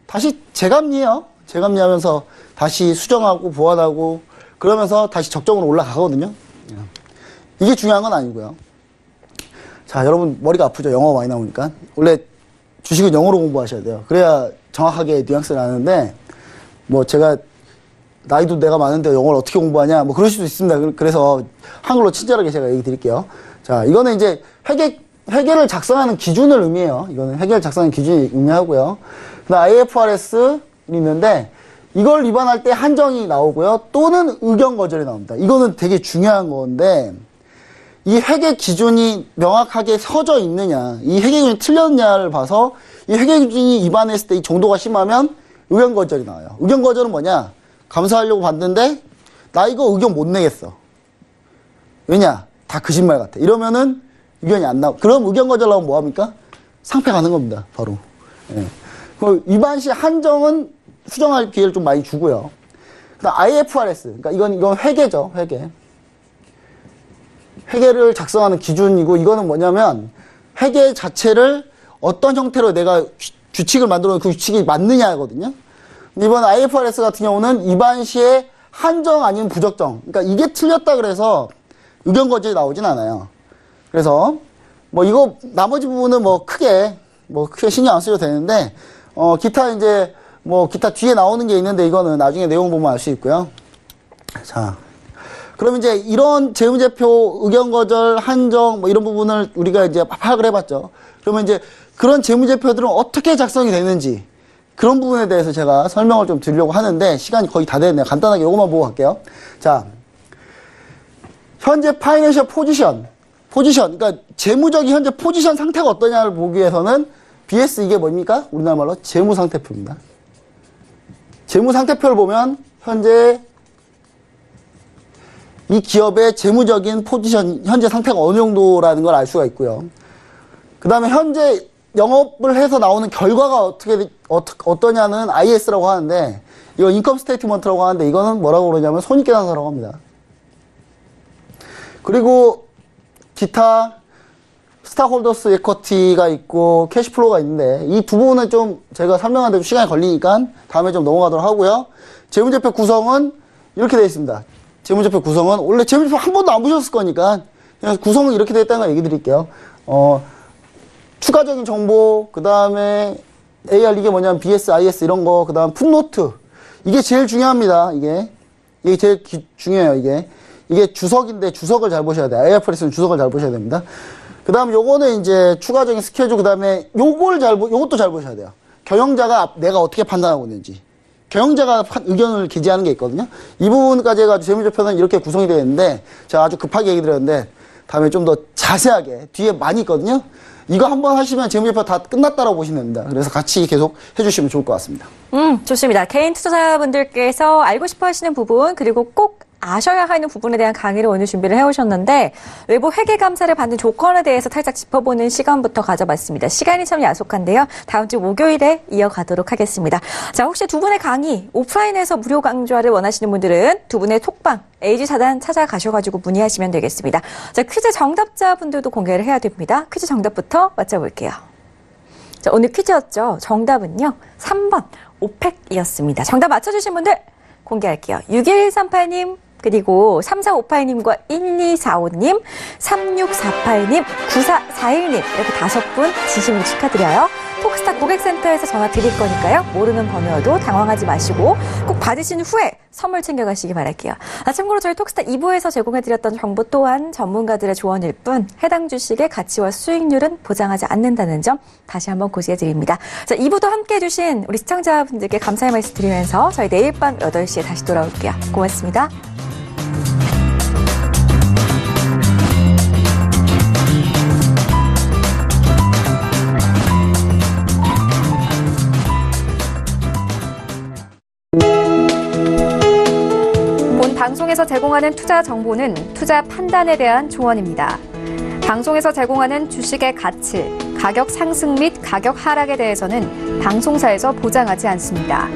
다시 재감리해요. 재감리하면서 다시 수정하고 보완하고 그러면서 다시 적정으로 올라가거든요. 이게 중요한 건 아니고요. 자, 여러분 머리가 아프죠? 영어 많이 나오니까. 원래 주식은 영어로 공부하셔야 돼요. 그래야 정확하게 뉘앙스를 아는데, 뭐 제가 나이도 내가 많은데 영어를 어떻게 공부하냐, 뭐 그럴 수도 있습니다. 그래서 한글로 친절하게 제가 얘기 드릴게요. 자, 이거는 이제 회계를 작성하는 기준을 의미해요. 이거는 회계를 작성하는 기준이 의미하고요. 그다음 IFRS 있는데, 이걸 위반할 때 한정이 나오고요. 또는 의견 거절이 나옵니다. 이거는 되게 중요한 건데, 이 회계 기준이 명확하게 서져 있느냐, 이 회계 기준이 틀렸냐를 봐서 이 회계 기준이 위반했을 때 이 정도가 심하면 의견 거절이 나와요. 의견 거절은 뭐냐? 감사하려고 봤는데 나 이거 의견 못 내겠어. 왜냐? 다 거짓말 같아. 이러면은 의견이 안 나와. 그럼 의견 거절 나오면 뭐 합니까? 상패 가는 겁니다. 바로. 예. 위반 시 한정은 수정할 기회를 좀 많이 주고요. 그다음 IFRS. 그러니까 이건 회계죠. 회계를 작성하는 기준이고, 이거는 뭐냐면 회계 자체를 어떤 형태로 내가 규칙을 만들어 놓은 그 규칙이 맞느냐거든요. 이번 IFRS 같은 경우는 위반 시에 한정 아니면 부적정. 그러니까 이게 틀렸다 그래서 의견 거절이 나오진 않아요. 그래서 뭐 이거 나머지 부분은 뭐 크게 신경 안 쓰셔도 되는데, 기타 이제 뭐 기타 뒤에 나오는 게 있는데 이거는 나중에 내용 보면 알 수 있고요. 자. 그럼 이제 이런 재무제표 의견 거절, 한정 뭐 이런 부분을 우리가 이제 파악을 해봤죠. 그러면 이제 그런 재무제표들은 어떻게 작성이 되는지 그런 부분에 대해서 제가 설명을 좀 드리려고 하는데 시간이 거의 다 됐네요. 간단하게 이것만 보고 갈게요. 자, 현재 파이낸셜 포지션, 그러니까 재무적인 현재 포지션 상태가 어떠냐를 보기 위해서는 BS 이게 뭡니까? 우리나라 말로 재무상태표입니다. 재무상태표를 보면 현재 이 기업의 재무적인 포지션, 현재 상태가 어느 정도라는 걸 알 수가 있고요. 그 다음에 현재 영업을 해서 나오는 결과가 어떠냐는 IS라고 하는데, 이거 인컴 스테이트먼트라고 하는데, 이거는 뭐라고 그러냐면 손익계산서라고 합니다. 그리고 기타 스타홀더스 에쿼티가 있고 캐시플로우가 있는데, 이 두 부분은 좀 제가 설명하는데 좀 시간이 걸리니까 다음에 좀 넘어가도록 하고요. 재무제표 구성은 이렇게 되어 있습니다. 재무제표 구성은 원래 재무제표 한 번도 안 보셨을 거니까 그냥 구성은 이렇게 되어 있다는 걸 얘기 드릴게요. 추가적인 정보, 그 다음에 AR 이게 뭐냐면 BS, IS 이런 거, 그 다음 풋노트. 이게 제일 중요합니다. 이게 제일 중요해요, 이게 주석인데 주석을 잘 보셔야 돼요. 에어프레스는 주석을 잘 보셔야 됩니다. 그 다음 요거는 이제 추가적인 스케줄, 그 다음에 요것도 잘 보셔야 돼요. 경영자가 내가 어떻게 판단하고 있는지. 경영자가 의견을 게재하는 게 있거든요. 이 부분까지 해가지고 재무제표는 이렇게 구성이 되어 있는데, 제가 아주 급하게 얘기 드렸는데, 다음에 좀 더 자세하게, 뒤에 많이 있거든요. 이거 한번 하시면 재무제표 다 끝났다라고 보시면 됩니다. 그래서 같이 계속 해주시면 좋을 것 같습니다. 좋습니다. 개인 투자자분들께서 알고 싶어 하시는 부분, 그리고 꼭 아셔야 하는 부분에 대한 강의를 오늘 준비를 해오셨는데, 외부 회계감사를 받는 조건에 대해서 살짝 짚어보는 시간부터 가져봤습니다. 시간이 참 야속한데요. 다음 주 목요일에 이어가도록 하겠습니다. 자, 혹시 두 분의 강의, 오프라인에서 무료 강좌를 원하시는 분들은 두 분의 톡방, AG사단 찾아가셔가지고 문의하시면 되겠습니다. 자, 퀴즈 정답자분들도 공개를 해야 됩니다. 퀴즈 정답부터 맞춰볼게요. 자, 오늘 퀴즈였죠. 정답은요, 3번 오펙이었습니다. 정답 맞춰주신 분들 공개할게요. 6138님, 그리고 3458님과 1245님, 3648님, 9441님 이렇게 5분 진심으로 축하드려요. 톡스타 고객센터에서 전화 드릴 거니까요. 모르는 번호여도 당황하지 마시고 꼭 받으신 후에 선물 챙겨가시기 바랄게요. 참고로 저희 톡스타 2부에서 제공해드렸던 정보 또한 전문가들의 조언일 뿐 해당 주식의 가치와 수익률은 보장하지 않는다는 점 다시 한번 고지해드립니다. 자, 2부도 함께해 주신 우리 시청자분들께 감사의 말씀 드리면서 저희 내일 밤 8시에 다시 돌아올게요. 고맙습니다. 방송에서 제공하는 투자 정보는 투자 판단에 대한 조언입니다. 방송에서 제공하는 주식의 가치, 가격 상승 및 가격 하락에 대해서는 방송사에서 보장하지 않습니다.